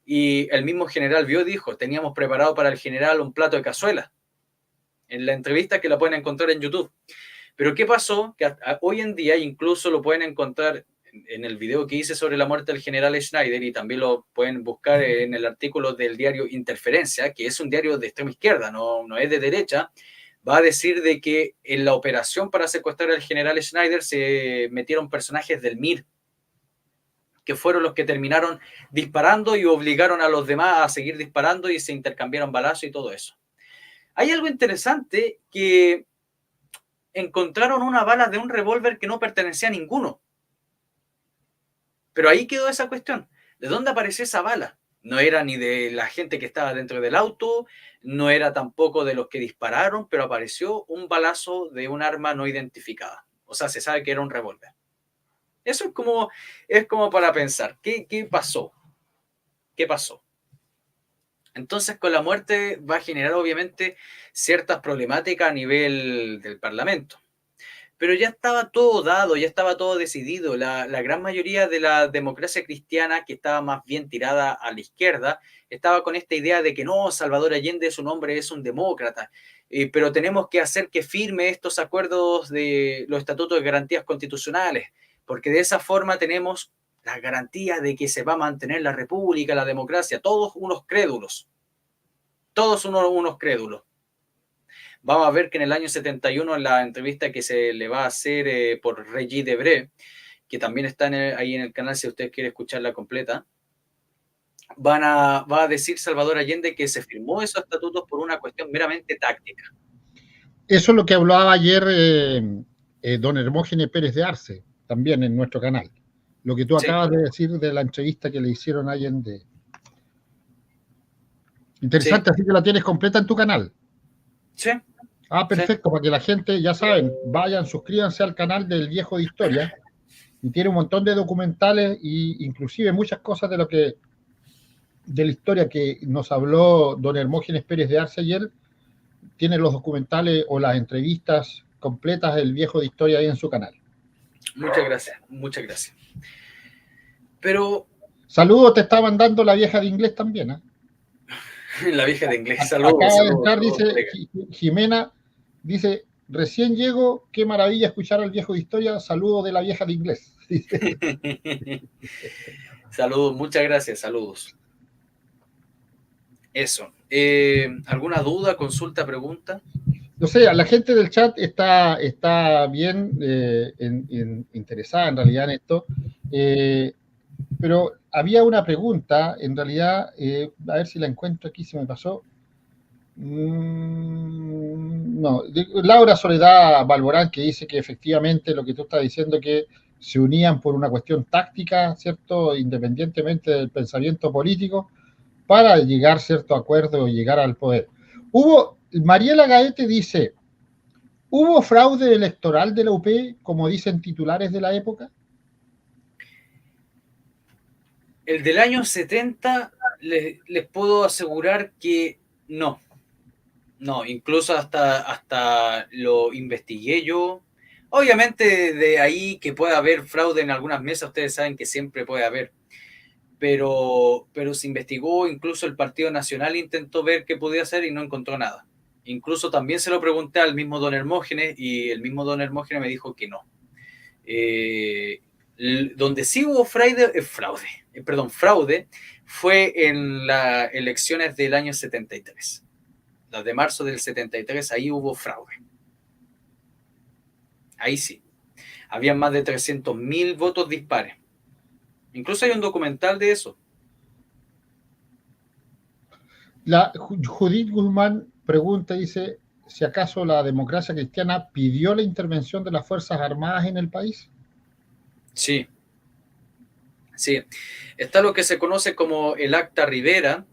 Y el mismo general Vió dijo, teníamos preparado para el general un plato de cazuela. En la entrevista que la pueden encontrar en YouTube. Pero ¿qué pasó? Que hoy en día incluso lo pueden encontrar en el video que hice sobre la muerte del general Schneider, y también lo pueden buscar en el artículo del diario Interferencia, que es un diario de extrema izquierda, no es de derecha. Va a decir de que en la operación para secuestrar al general Schneider se metieron personajes del MIR, que fueron los que terminaron disparando y obligaron a los demás a seguir disparando, y se intercambiaron balazos y todo eso. Hay algo interesante, que encontraron una bala de un revólver que no pertenecía a ninguno. Pero ahí quedó esa cuestión. ¿De dónde apareció esa bala? No era ni de la gente que estaba dentro del auto, no era tampoco de los que dispararon, pero apareció un balazo de un arma no identificada. O sea, se sabe que era un revólver. Eso es como para pensar, ¿qué pasó? ¿Qué pasó? Entonces, con la muerte va a generar obviamente ciertas problemáticas a nivel del Parlamento. Pero ya estaba todo dado, ya estaba todo decidido. La gran mayoría de la democracia cristiana, que estaba más bien tirada a la izquierda, estaba con esta idea de que no, Salvador Allende es un hombre, es un demócrata, pero tenemos que hacer que firme estos acuerdos de los estatutos de garantías constitucionales, porque de esa forma tenemos la garantía de que se va a mantener la república, la democracia. Todos unos crédulos, todos unos crédulos. Vamos a ver que en el año 71, en la entrevista que se le va a hacer por Regis Debray, que también está ahí en el canal si usted quiere escucharla completa, va a decir Salvador Allende que se firmó esos estatutos por una cuestión meramente táctica. Eso es lo que hablaba ayer don Hermógenes Pérez de Arce, también en nuestro canal. Lo que tú acabas de decir de la entrevista que le hicieron a Allende. Interesante, así que la tienes completa en tu canal. Sí. Perfecto, para que la gente, ya saben, vayan, suscríbanse al canal del Viejo de Historia, y tiene un montón de documentales e inclusive muchas cosas de la historia que nos habló don Hermógenes Pérez de Arce ayer. Tiene los documentales o las entrevistas completas del Viejo de Historia ahí en su canal. Muchas gracias, muchas gracias. Pero... Saludos te está mandando la vieja de inglés también, ¿eh? La vieja de inglés, saludos. Acaba de entrar, dice Jimena, dice, recién llego, qué maravilla escuchar al Viejo de Historia, saludos de la vieja de inglés. Saludos, muchas gracias, saludos. Eso. ¿Alguna duda, consulta, pregunta? No sé, la gente del chat está bien interesada en realidad en esto, pero había una pregunta, en realidad, a ver si la encuentro aquí, se me pasó. No, Laura Soledad Balborán, que dice que efectivamente lo que tú estás diciendo, que se unían por una cuestión táctica, ¿cierto? Independientemente del pensamiento político, para llegar, ¿cierto?, a acuerdo y llegar al poder. Mariela Gaete dice, ¿hubo fraude electoral de la UP, como dicen titulares de la época? El del año 70, les puedo asegurar que no. No, incluso hasta lo investigué yo. Obviamente de ahí que pueda haber fraude en algunas mesas, ustedes saben que siempre puede haber. pero se investigó, incluso el Partido Nacional intentó ver qué podía hacer y no encontró nada. Incluso también se lo pregunté al mismo don Hermógenes y el mismo don Hermógenes me dijo que no. Donde sí hubo fraude fue en las elecciones del año 73. Las de marzo del 73, ahí hubo fraude. Ahí sí. Habían más de 300.000 votos dispares. Incluso hay un documental de eso. La Judith Guzmán pregunta, dice, si acaso la democracia cristiana pidió la intervención de las Fuerzas Armadas en el país. Sí. Sí. Está lo que se conoce como el Acta Rivera.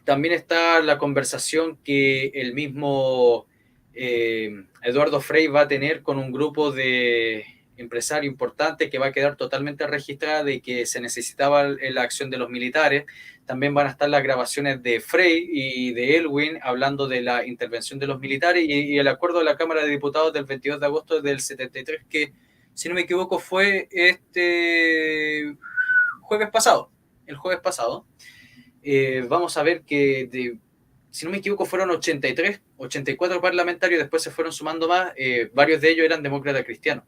También está la conversación que el mismo Eduardo Frei va a tener con un grupo de empresarios importantes que va a quedar totalmente registrada de que se necesitaba la acción de los militares. También van a estar las grabaciones de Frei y de Elwin hablando de la intervención de los militares y el acuerdo de la Cámara de Diputados del 22 de agosto del 73 que, si no me equivoco, fue el jueves pasado. Vamos a ver que, si no me equivoco, fueron 83, 84 parlamentarios, después se fueron sumando más, varios de ellos eran demócratas cristianos.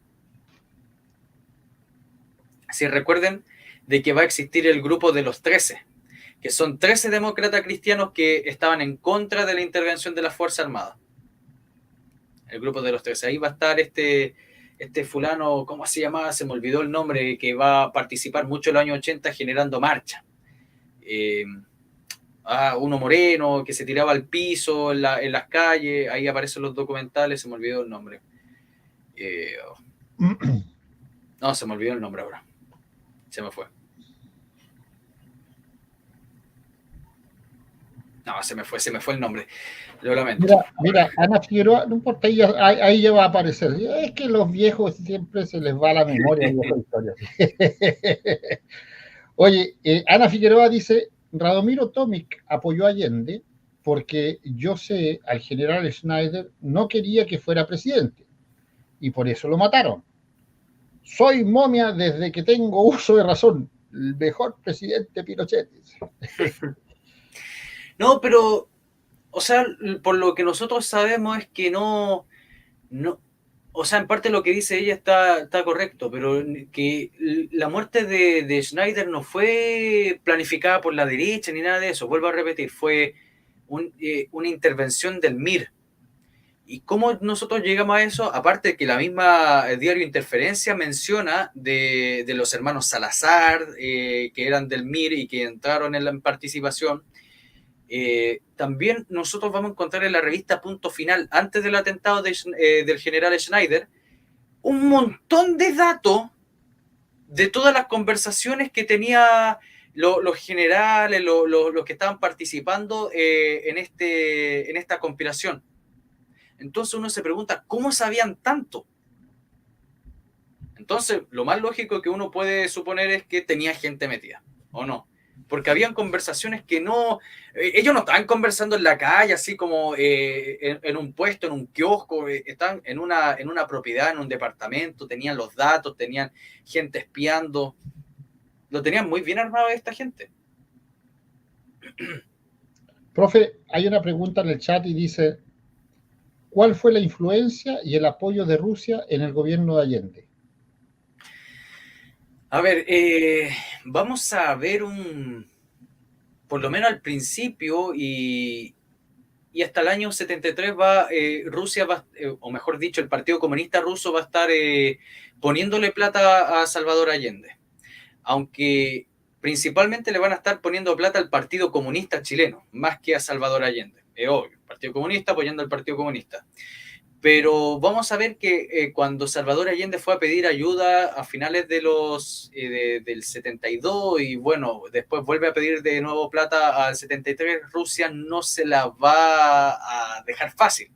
Así recuerden de que va a existir el grupo de los 13, que son 13 demócratas cristianos que estaban en contra de la intervención de las Fuerzas Armadas. El grupo de los 13. Ahí va a estar este fulano, ¿cómo se llamaba? Se me olvidó el nombre, que va a participar mucho en los años 80 generando marcha. Uno moreno que se tiraba al piso en las calles, ahí aparecen los documentales, se me olvidó el nombre. No, se me olvidó el nombre ahora. Se me fue. No, se me fue el nombre. Lo lamento. Mira, Ana Figueroa, no importa, ahí ya va a aparecer. Es que los viejos siempre se les va la memoria en las historias. Oye, Ana Figueroa dice, Radomiro Tomic apoyó a Allende porque yo sé, al general Schneider no quería que fuera presidente y por eso lo mataron. Soy momia desde que tengo uso de razón. El mejor presidente Pinochet. No, pero, o sea, por lo que nosotros sabemos es que no, o sea, en parte lo que dice ella está correcto, pero que la muerte de Schneider no fue planificada por la derecha ni nada de eso. Vuelvo a repetir, fue una intervención del MIR. ¿Y cómo nosotros llegamos a eso? Aparte que la misma diario Interferencia menciona de los hermanos Salazar, que eran del MIR y que entraron en la participación. También nosotros vamos a encontrar en la revista Punto Final, antes del atentado del general Schneider, un montón de datos de todas las conversaciones que tenía los generales, los que estaban participando en esta conspiración. Entonces uno se pregunta, ¿cómo sabían tanto? Entonces, lo más lógico que uno puede suponer es que tenía gente metida, ¿o no? Porque habían conversaciones que no... ellos no estaban conversando en la calle, así como en un puesto, en un kiosco, estaban en una propiedad, en un departamento, tenían los datos, tenían gente espiando. Lo tenían muy bien armado esta gente. Profe, hay una pregunta en el chat y dice, ¿cuál fue la influencia y el apoyo de Rusia en el gobierno de Allende? A ver, vamos a ver por lo menos al principio y hasta el año 73 Rusia va, o mejor dicho, el Partido Comunista Ruso va a estar poniéndole plata a Salvador Allende. Aunque principalmente le van a estar poniendo plata al Partido Comunista chileno, más que a Salvador Allende. Es obvio, el Partido Comunista apoyando al Partido Comunista. Pero vamos a ver que cuando Salvador Allende fue a pedir ayuda a finales del 72 y bueno, después vuelve a pedir de nuevo plata al 73, Rusia no se la va a dejar fácil.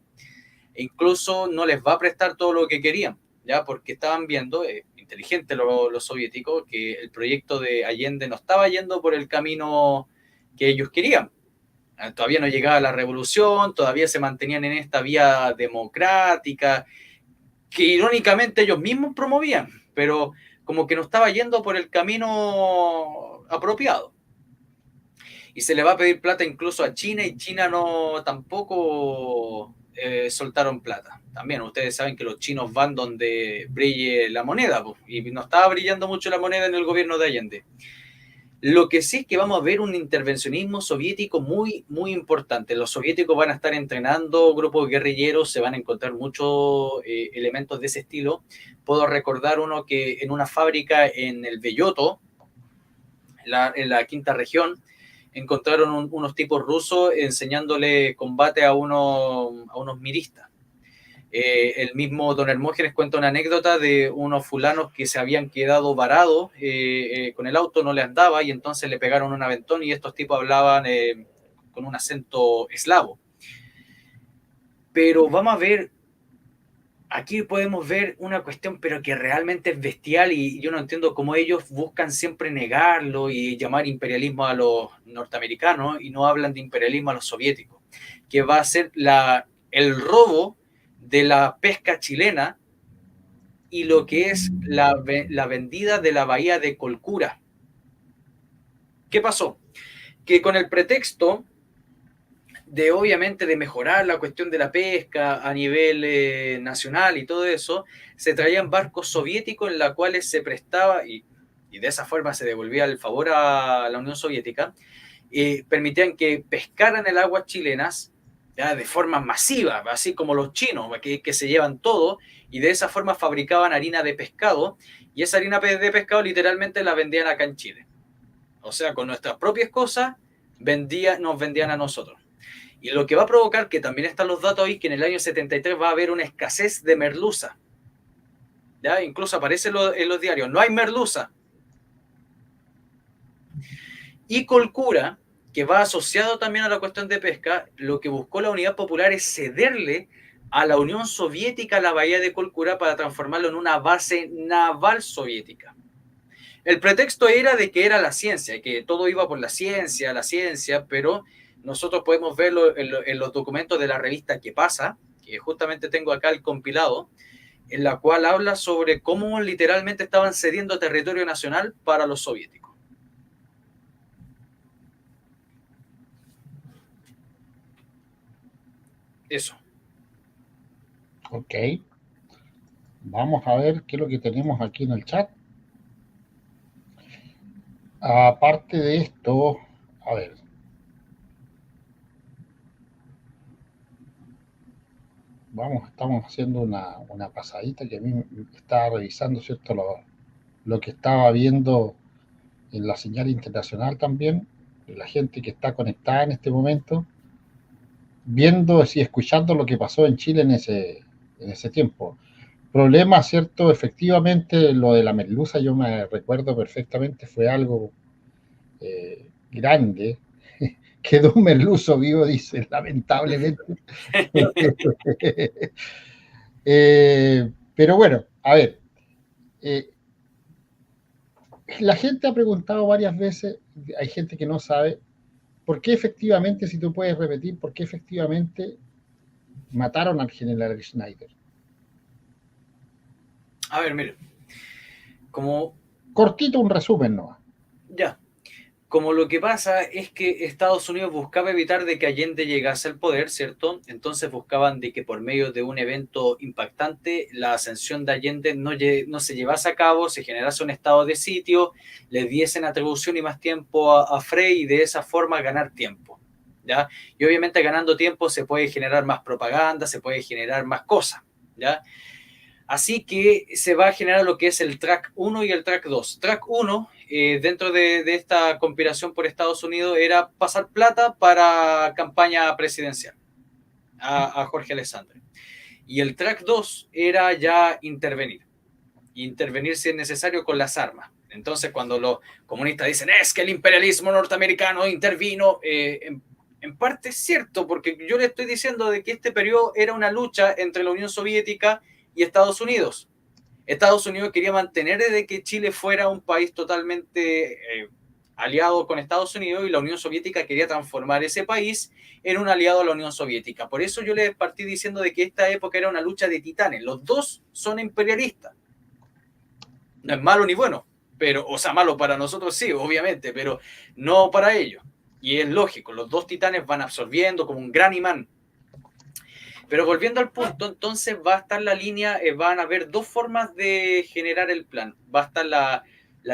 E incluso no les va a prestar todo lo que querían, ¿ya? Porque estaban viendo, inteligentes los soviéticos, que el proyecto de Allende no estaba yendo por el camino que ellos querían. Todavía no llegaba la revolución, todavía se mantenían en esta vía democrática, que irónicamente ellos mismos promovían, pero como que no estaba yendo por el camino apropiado. y se le va a pedir plata incluso a China, y China no tampoco soltaron plata. También ustedes saben que los chinos van donde brille la moneda, pues, y no estaba brillando mucho la moneda en el gobierno de Allende. Lo que sí es que vamos a ver un intervencionismo soviético muy, muy importante. Los soviéticos van a estar entrenando grupos guerrilleros, se van a encontrar muchos elementos de ese estilo. Puedo recordar uno que en una fábrica en el Belloto, en la quinta región, encontraron unos tipos rusos enseñándole combate a unos miristas. El mismo don Hermógenes cuenta una anécdota de unos fulanos que se habían quedado varados con el auto, no le andaba, y entonces le pegaron un aventón, y estos tipos hablaban con un acento eslavo. Pero vamos a ver, aquí podemos ver una cuestión, pero que realmente es bestial, y yo no entiendo cómo ellos buscan siempre negarlo y llamar imperialismo a los norteamericanos y no hablan de imperialismo a los soviéticos, que va a ser el robo de la pesca chilena y lo que es la vendida de la bahía de Colcura. ¿Qué pasó? Que con el pretexto de, obviamente, de mejorar la cuestión de la pesca a nivel nacional y todo eso, se traían barcos soviéticos en los cuales se prestaba, y de esa forma se devolvía el favor a la Unión Soviética, permitían que pescaran el aguas chilenas, ya, de forma masiva, así como los chinos, que se llevan todo, y de esa forma fabricaban harina de pescado, y esa harina de pescado literalmente la vendían acá en Chile. O sea, con nuestras propias cosas nos vendían a nosotros. Y lo que va a provocar, que también están los datos ahí, que en el año 73 va a haber una escasez de merluza. ¿Ya? Incluso aparece en los diarios, no hay merluza. Y Colcura, que va asociado también a la cuestión de pesca, lo que buscó la Unidad Popular es cederle a la Unión Soviética la bahía de Colcura para transformarlo en una base naval soviética. El pretexto era de que era la ciencia, que todo iba por la ciencia, pero nosotros podemos verlo en los documentos de la revista ¿Qué pasa?, que justamente tengo acá el compilado, en la cual habla sobre cómo literalmente estaban cediendo territorio nacional para los soviéticos. Eso. Ok. Vamos a ver qué es lo que tenemos aquí en el chat. Aparte de esto, a ver. Estamos haciendo una pasadita que a mí me estaba revisando, ¿cierto? Lo que estaba viendo en la señal internacional también, de la gente que está conectada en este momento, viendo y escuchando lo que pasó en Chile en ese tiempo. Problema, ¿cierto? Efectivamente, lo de la merluza, yo me recuerdo perfectamente, fue algo grande. Quedó un merluzo vivo, dice, lamentablemente. Pero bueno, a ver, la gente ha preguntado varias veces, hay gente que no sabe, ¿por qué efectivamente, si tú puedes repetir, por qué efectivamente mataron al general Schneider? A ver, mire, como... Cortito un resumen, ¿no? Ya. Como lo que pasa es que Estados Unidos buscaba evitar de que Allende llegase al poder, ¿cierto? Entonces buscaban de que por medio de un evento impactante la ascensión de Allende no se llevase a cabo, se generase un estado de sitio, le diesen atribución y más tiempo a Frey, y de esa forma ganar tiempo, ¿ya? Y obviamente ganando tiempo se puede generar más propaganda, se puede generar más cosas, ¿ya? Así que se va a generar lo que es el track 1 y el track 2. Track 1, dentro de esta conspiración por Estados Unidos, era pasar plata para campaña presidencial a Jorge Alessandri. Y el track 2 era ya intervenir si es necesario con las armas. Entonces, cuando los comunistas dicen es que el imperialismo norteamericano intervino, en parte es cierto, porque yo le estoy diciendo de que este periodo era una lucha entre la Unión Soviética y Estados Unidos. Estados Unidos quería mantener de que Chile fuera un país totalmente aliado con Estados Unidos, y la Unión Soviética quería transformar ese país en un aliado a la Unión Soviética. Por eso yo les partí diciendo de que esta época era una lucha de titanes. Los dos son imperialistas. No es malo ni bueno, pero, o sea, malo para nosotros sí, obviamente, pero no para ellos. Y es lógico, los dos titanes van absorbiendo como un gran imán. Pero volviendo al punto, entonces va a estar la línea, van a haber dos formas de generar el plan. Va a estar la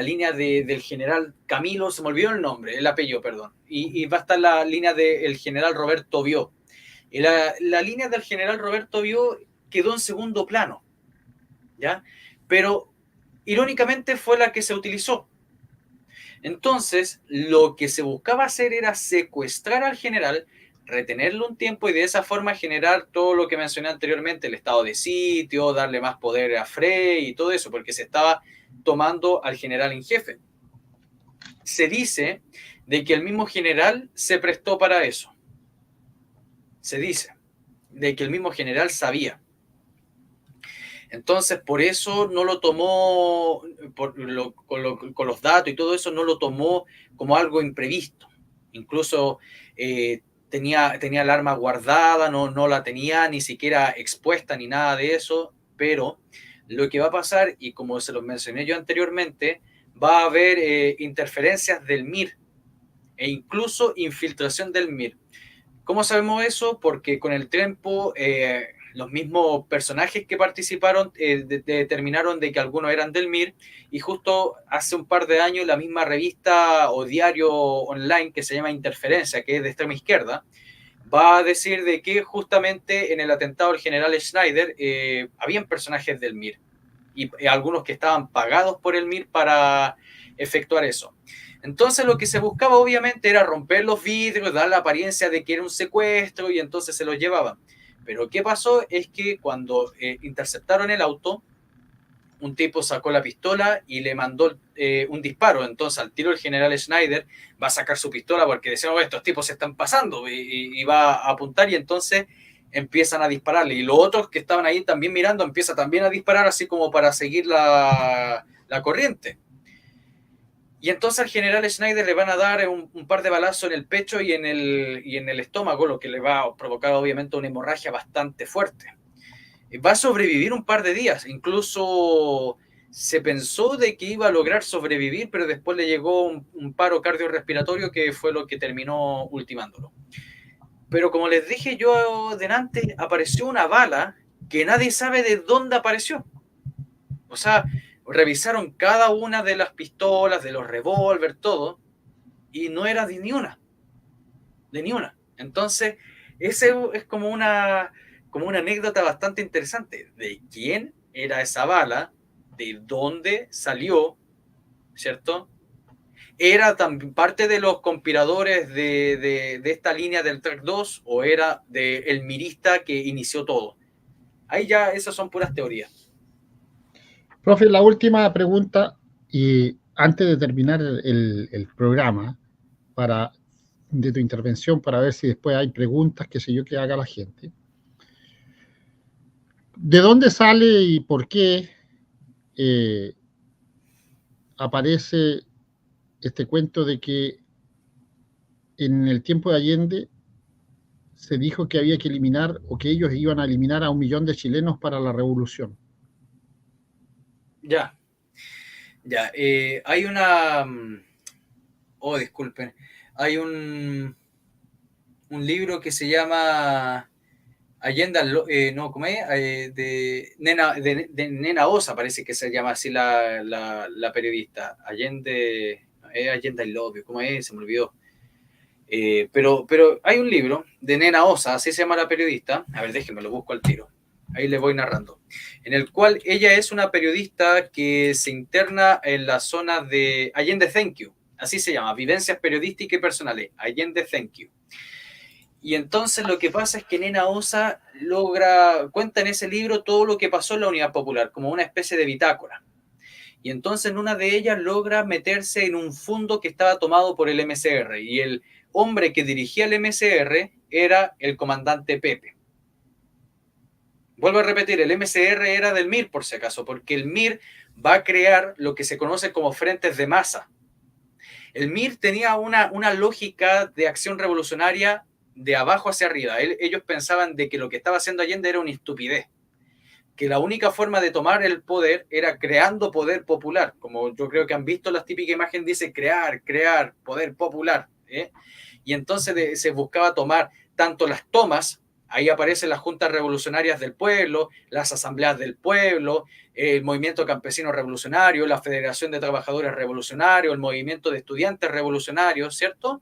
línea del general Camilo, se me olvidó el nombre, el apellido, perdón. Y va a estar la línea del general Roberto Bió. Y la línea del general Roberto Bió quedó en segundo plano, ¿ya? Pero irónicamente fue la que se utilizó. Entonces, lo que se buscaba hacer era secuestrar al general, retenerlo un tiempo y de esa forma generar todo lo que mencioné anteriormente, el estado de sitio, darle más poder a Frey y todo eso, porque se estaba tomando al general en jefe. Se dice de que el mismo general se prestó para eso. Se dice de que el mismo general sabía. Entonces, por eso no lo tomó, con los datos y todo eso, no lo tomó como algo imprevisto. Incluso tenía el arma guardada, no la tenía ni siquiera expuesta ni nada de eso, pero lo que va a pasar, y como se los mencioné yo anteriormente, va a haber interferencias del MIR e incluso infiltración del MIR. ¿Cómo sabemos eso? Porque con el tiempo los mismos personajes que participaron determinaron de que algunos eran del MIR y justo hace un par de años la misma revista o diario online que se llama Interferencia, que es de extrema izquierda, va a decir de que justamente en el atentado del general Schneider habían personajes del MIR y algunos que estaban pagados por el MIR para efectuar eso. Entonces lo que se buscaba obviamente era romper los vidrios, dar la apariencia de que era un secuestro y entonces se los llevaban. Pero ¿qué pasó? Es que cuando interceptaron el auto, un tipo sacó la pistola y le mandó un disparo. Entonces al tiro el general Schneider va a sacar su pistola porque decían, oh, estos tipos se están pasando y va a apuntar y entonces empiezan a dispararle. Y los otros que estaban ahí también mirando empiezan también a disparar así como para seguir la corriente. Y entonces al general Schneider le van a dar un par de balazos en el pecho y en el estómago, lo que le va a provocar obviamente una hemorragia bastante fuerte. Va a sobrevivir un par de días, incluso se pensó de que iba a lograr sobrevivir, pero después le llegó un paro cardiorrespiratorio que fue lo que terminó ultimándolo. Pero como les dije yo delante, apareció una bala que nadie sabe de dónde apareció. O sea, revisaron cada una de las pistolas, de los revólver, todo, y no era de ni una. De ni una. Entonces, ese es como una anécdota bastante interesante de quién era esa bala, de dónde salió, ¿cierto? ¿Era también parte de los conspiradores de esta línea del Track 2 o era del mirista que inició todo? Ahí ya esas son puras teorías. Profe, la última pregunta, y antes de terminar el programa, de tu intervención, para ver si después hay preguntas, qué sé yo, que haga la gente. ¿De dónde sale y por qué aparece este cuento de que en el tiempo de Allende se dijo que había que eliminar o que ellos iban a eliminar a 1 millón de chilenos para la revolución? Ya, ya. Hay una... Oh, disculpen. Hay un libro que se llama Allende, no, ¿cómo es? De Nena Osa, parece que se llama así la periodista. Allende, Allende I Love You, ¿cómo es? Se me olvidó. Pero hay un libro de Nena Osa, así se llama la periodista. A ver, déjenme, lo busco al tiro. Ahí le voy narrando. En el cual ella es una periodista que se interna en la zona de Allende Thank You. Así se llama, Vivencias Periodísticas y Personales. Allende Thank You. Y entonces lo que pasa es que Nena Osa cuenta en ese libro todo lo que pasó en la Unidad Popular, como una especie de bitácora. Y entonces en una de ellas logra meterse en un fondo que estaba tomado por el MCR. Y el hombre que dirigía el MCR era el comandante Pepe. Vuelvo a repetir, el MCR era del MIR por si acaso, porque el MIR va a crear lo que se conoce como frentes de masa. El MIR tenía una lógica de acción revolucionaria de abajo hacia arriba. Ellos pensaban de que lo que estaba haciendo Allende era una estupidez, que la única forma de tomar el poder era creando poder popular, como yo creo que han visto las típicas imágenes, dice crear poder popular. Y entonces se buscaba tomar tanto las tomas, ahí aparecen las juntas revolucionarias del pueblo, las asambleas del pueblo, el movimiento campesino revolucionario, la Federación de Trabajadores Revolucionarios, el movimiento de estudiantes revolucionarios, ¿cierto?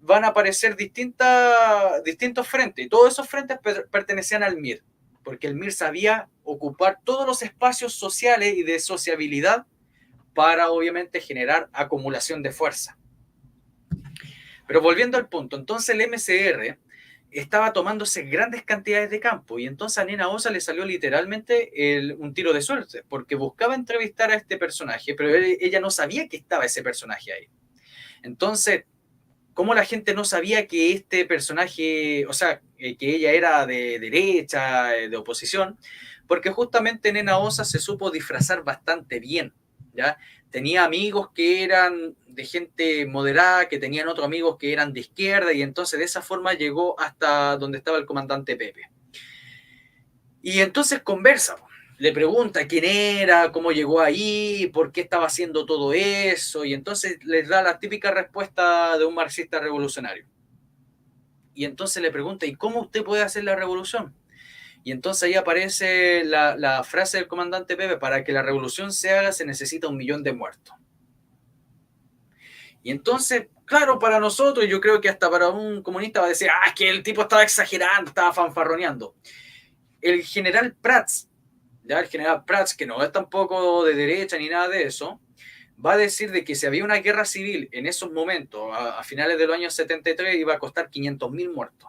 Van a aparecer distintos frentes, y todos esos frentes pertenecían al MIR, porque el MIR sabía ocupar todos los espacios sociales y de sociabilidad para obviamente generar acumulación de fuerza. Pero volviendo al punto, entonces el MCR estaba tomándose grandes cantidades de campo y entonces a Nena Osa le salió literalmente un tiro de suerte porque buscaba entrevistar a este personaje, pero ella no sabía que estaba ese personaje ahí. Entonces, ¿cómo la gente no sabía que este personaje, o sea, que ella era de derecha, de oposición? Porque justamente Nena Osa se supo disfrazar bastante bien, ¿ya? Tenía amigos que eran de gente moderada, que tenían otros amigos que eran de izquierda, y entonces de esa forma llegó hasta donde estaba el comandante Pepe. Y entonces conversa, le pregunta quién era, cómo llegó ahí, por qué estaba haciendo todo eso, y entonces les da la típica respuesta de un marxista revolucionario. Y entonces le pregunta, ¿y cómo usted puede hacer la revolución? Y entonces ahí aparece la frase del comandante Pepe: para que la revolución se haga se necesita 1 millón de muertos. Y entonces, claro, para nosotros, yo creo que hasta para un comunista va a decir, es que el tipo estaba exagerando, estaba fanfarroneando. El general Prats, ya el general Prats, que no es tampoco de derecha ni nada de eso, va a decir de que si había una guerra civil en esos momentos, a finales de los años 73, iba a costar 500.000 muertos.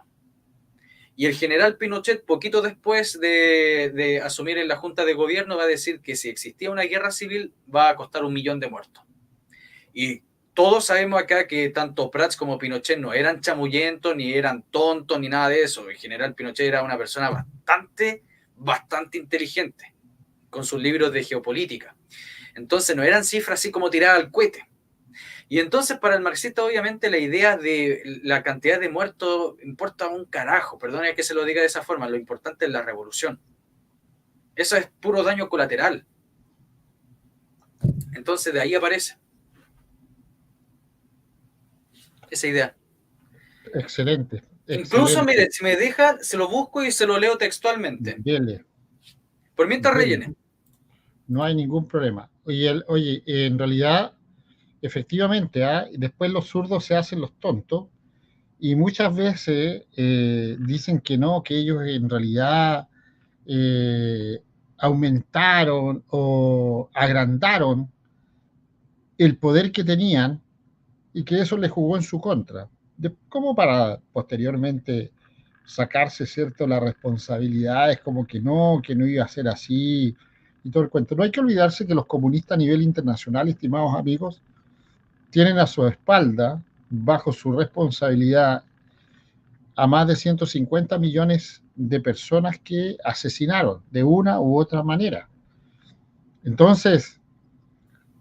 Y el general Pinochet, poquito después de asumir en la Junta de Gobierno, va a decir que si existía una guerra civil, va a costar 1 millón de muertos. Y todos sabemos acá que tanto Prats como Pinochet no eran chamullentos, ni eran tontos, ni nada de eso. El general Pinochet era una persona bastante inteligente, con sus libros de geopolítica. Entonces no eran cifras así como tiradas al cohete. Y entonces para el marxista obviamente la idea de la cantidad de muertos importa un carajo, perdone que se lo diga de esa forma, lo importante es la revolución. Eso es puro daño colateral. Entonces de ahí aparece esa idea. Excelente. Incluso, mire, si me deja, se lo busco y se lo leo textualmente. Dele. Por mientras rellene. No hay ningún problema. Oye, en realidad, efectivamente, después los zurdos se hacen los tontos y muchas veces dicen que no, que ellos en realidad aumentaron o agrandaron el poder que tenían y que eso les jugó en su contra, como para posteriormente sacarse, ¿cierto?, las responsabilidades, como que no iba a ser así y todo el cuento. No hay que olvidarse que los comunistas a nivel internacional, estimados amigos, tienen a su espalda, bajo su responsabilidad, a más de 150 millones de personas que asesinaron de una u otra manera. Entonces,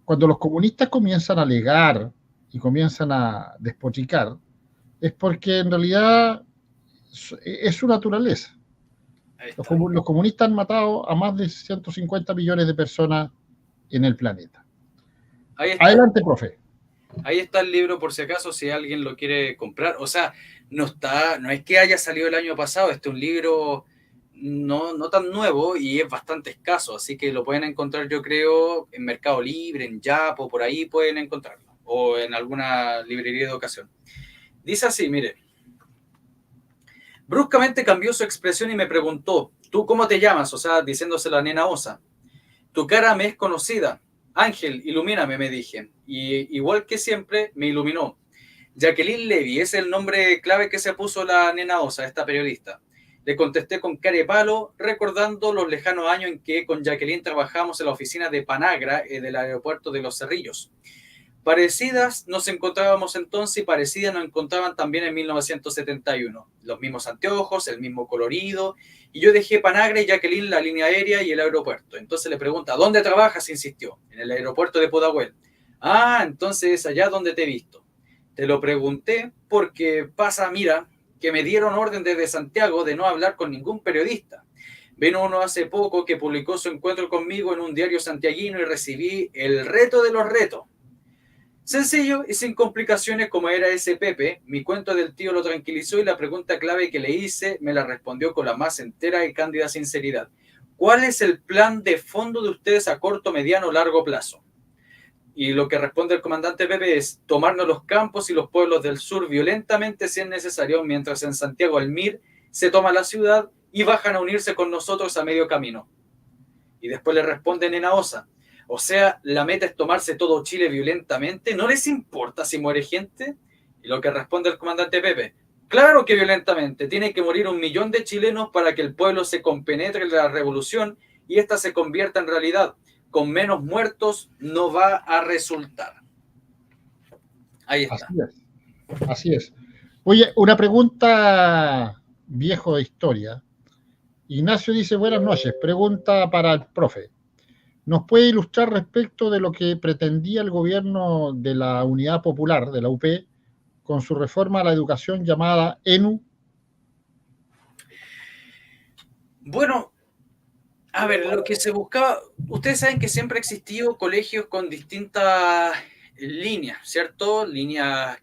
cuando los comunistas comienzan a alegar y comienzan a despotricar, es porque en realidad es su naturaleza. Los comunistas han matado a más de 150 millones de personas en el planeta. Adelante, profe. Ahí está el libro, por si acaso, si alguien lo quiere comprar. O sea, no es que haya salido el año pasado, este es un libro no tan nuevo y es bastante escaso, así que lo pueden encontrar, yo creo, en Mercado Libre, en Yapo, por ahí pueden encontrarlo, o en alguna librería de ocasión. Dice así, mire. Bruscamente cambió su expresión y me preguntó, ¿tú cómo te llamas? O sea, diciéndoselo a Nena Osa. Tu cara me es conocida. Ángel, ilumíname, me dije. Y igual que siempre, me iluminó. Jacqueline Levy, es el nombre clave que se puso la Nena Osa, esta periodista. Le contesté con cara de palo, recordando los lejanos años en que con Jacqueline trabajamos en la oficina de Panagra del aeropuerto de Los Cerrillos. Parecidas nos encontrábamos entonces y parecidas nos encontraban también en 1971. Los mismos anteojos, el mismo colorido. Y yo dejé Panagra y Jacqueline la línea aérea y el aeropuerto. Entonces le pregunta, ¿dónde trabajas? Insistió. En el aeropuerto de Pudahuel. Entonces es allá donde te he visto. Te lo pregunté porque pasa, mira, que me dieron orden desde Santiago de no hablar con ningún periodista. Vino uno hace poco que publicó su encuentro conmigo en un diario santiaguino y recibí el reto de los retos. Sencillo y sin complicaciones como era ese Pepe. Mi cuento del tío lo tranquilizó y la pregunta clave que le hice me la respondió con la más entera y cándida sinceridad. ¿Cuál es el plan de fondo de ustedes a corto, mediano o largo plazo? Y lo que responde el comandante Pepe es tomarnos los campos y los pueblos del sur violentamente si es necesario, mientras en Santiago Almir se toma la ciudad y bajan a unirse con nosotros a medio camino. Y después le responden en Aosa. O sea, la meta es tomarse todo Chile violentamente. ¿No les importa si muere gente? Y lo que responde el comandante Pepe. Claro que violentamente. Tiene que morir 1 millón de chilenos para que el pueblo se compenetre en la revolución y ésta se convierta en realidad. Con menos muertos no va a resultar. Ahí está. Así es, así es. Oye, una pregunta viejo de historia. Ignacio dice, buenas noches, pregunta para el profe. ¿Nos puede ilustrar respecto de lo que pretendía el gobierno de la Unidad Popular, de la UP, con su reforma a la educación llamada ENU? Bueno, a ver, lo que se buscaba, ustedes saben que siempre ha existido colegios con distintas líneas, ¿cierto? Líneas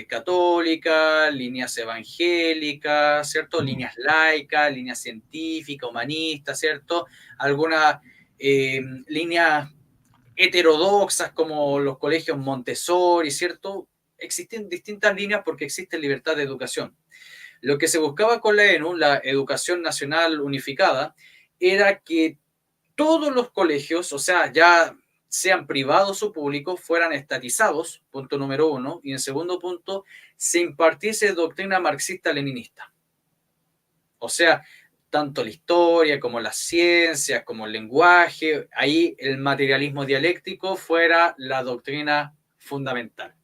católicas, líneas evangélicas, ¿cierto? Líneas laicas, líneas científicas, humanistas, ¿cierto? Algunas líneas heterodoxas como los colegios Montessori, ¿cierto? Existen distintas líneas porque existe libertad de educación. Lo que se buscaba con la ENU, la Educación Nacional Unificada, era que todos los colegios, o sea, ya sean privados o públicos, fueran estatizados, punto número uno, y en segundo punto, se impartiese doctrina marxista-leninista. O sea, tanto la historia como las ciencias, como el lenguaje, ahí el materialismo dialéctico fuera la doctrina fundamental.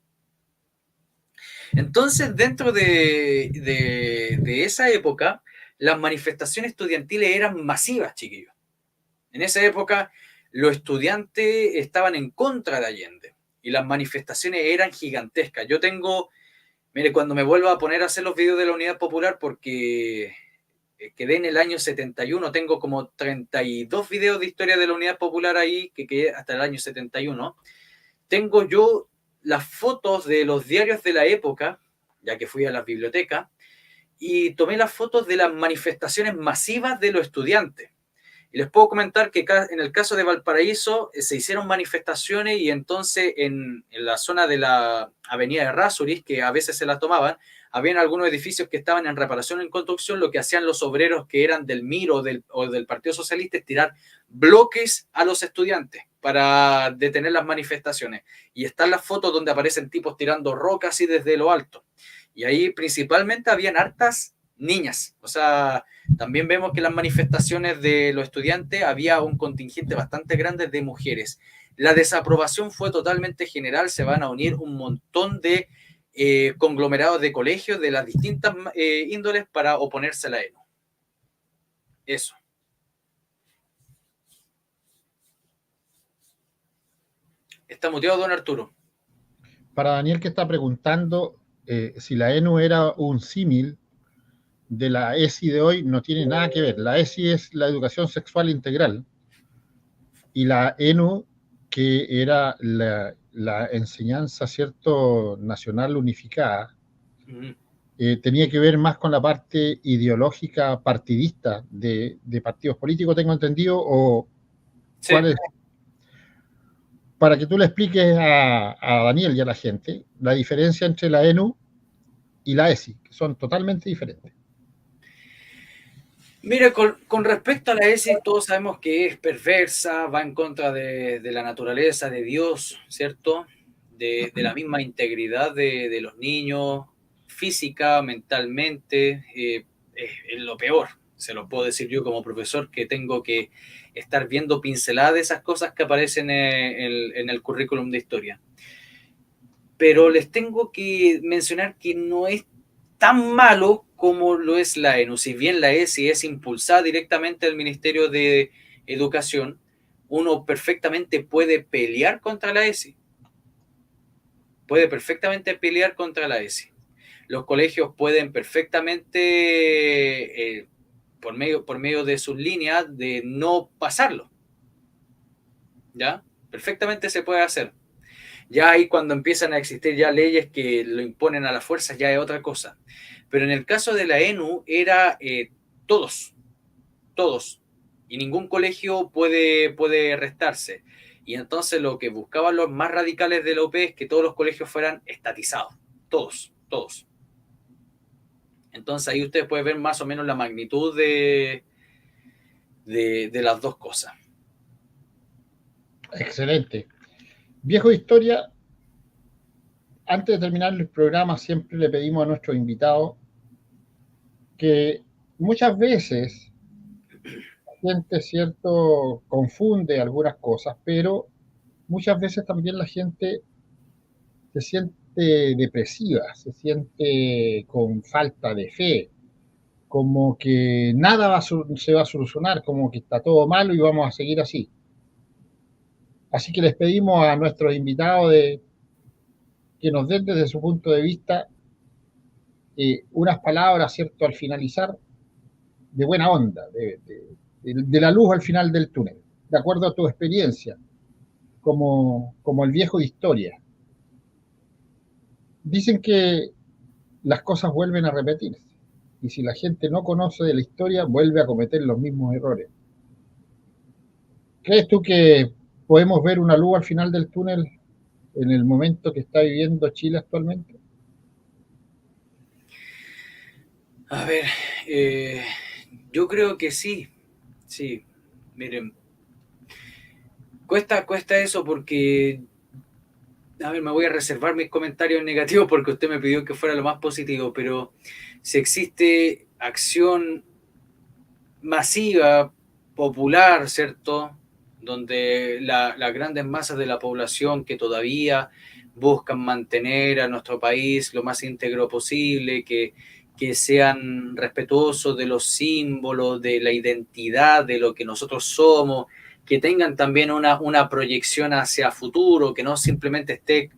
Entonces, dentro de esa época, las manifestaciones estudiantiles eran masivas, chiquillos. En esa época, los estudiantes estaban en contra de Allende y las manifestaciones eran gigantescas. Yo tengo, mire, cuando me vuelva a poner a hacer los videos de la Unidad Popular, porque quedé en el año 71, tengo como 32 videos de historia de la Unidad Popular ahí, que quedé hasta el año 71. Tengo yo las fotos de los diarios de la época, ya que fui a las bibliotecas, y tomé las fotos de las manifestaciones masivas de los estudiantes. Y les puedo comentar que en el caso de Valparaíso se hicieron manifestaciones y entonces en la zona de la avenida de Errázuriz, que a veces se la tomaban, habían algunos edificios que estaban en reparación, en construcción. Lo que hacían los obreros que eran del MIR o del Partido Socialista es tirar bloques a los estudiantes para detener las manifestaciones. Y están las fotos donde aparecen tipos tirando rocas y desde lo alto. Y ahí principalmente habían hartas niñas. O sea, también vemos que en las manifestaciones de los estudiantes había un contingente bastante grande de mujeres. La desaprobación fue totalmente general, se van a unir un montón de conglomerados de colegios de las distintas índoles para oponerse a la ENU. Eso. Está muteado, don Arturo. Para Daniel, que está preguntando si la ENU era un símil de la ESI de hoy, no tiene nada que ver. La ESI es la educación sexual integral y la ENU, que era la enseñanza, ¿cierto?, nacional unificada, tenía que ver más con la parte ideológica partidista de partidos políticos, tengo entendido, o Sí. cuál es, para que tú le expliques a Daniel y a la gente la diferencia entre la ENU y la ESI, que son totalmente diferentes. Mira, con respecto a la ESI, todos sabemos que es perversa, va en contra de la naturaleza, de Dios, ¿cierto? De la misma integridad de los niños, física, mentalmente, es lo peor. Se lo puedo decir yo como profesor, que tengo que estar viendo pinceladas de esas cosas que aparecen en el currículum de historia. Pero les tengo que mencionar que no es tan malo como lo es la ENU. Si bien la ESI es impulsada directamente del Ministerio de Educación, uno perfectamente puede pelear contra la ESI. Puede perfectamente pelear contra la ESI. Los colegios pueden perfectamente, por medio de sus líneas, de no pasarlo. ¿Ya? Perfectamente se puede hacer. Ya ahí cuando empiezan a existir ya leyes que lo imponen a la fuerza, ya es otra cosa. Pero en el caso de la ENU era todos, todos, y ningún colegio puede restarse. Y entonces lo que buscaban los más radicales de la UP es que todos los colegios fueran estatizados, todos, todos. Entonces ahí ustedes pueden ver más o menos la magnitud de las dos cosas. Excelente. Viejo de historia, antes de terminar el programa siempre le pedimos a nuestros invitados que muchas veces la gente, cierto, confunde algunas cosas, pero muchas veces también la gente se siente depresiva, se siente con falta de fe, como que nada se va a solucionar, como que está todo malo y vamos a seguir así. Así que les pedimos a nuestros invitados que nos den desde su punto de vista unas palabras, ¿cierto?, al finalizar, de buena onda, de la luz al final del túnel, de acuerdo a tu experiencia, como el viejo de historia. Dicen que las cosas vuelven a repetirse, y si la gente no conoce de la historia, vuelve a cometer los mismos errores. ¿Crees tú que podemos ver una luz al final del túnel en el momento que está viviendo Chile actualmente? A ver, yo creo que sí, sí. Miren, cuesta eso porque, a ver, me voy a reservar mis comentarios negativos porque usted me pidió que fuera lo más positivo, pero si existe acción masiva, popular, ¿cierto? Donde las grandes masas de la población que todavía buscan mantener a nuestro país lo más íntegro posible, que sean respetuosos de los símbolos, de la identidad, de lo que nosotros somos, que tengan también una proyección hacia futuro, que no simplemente esté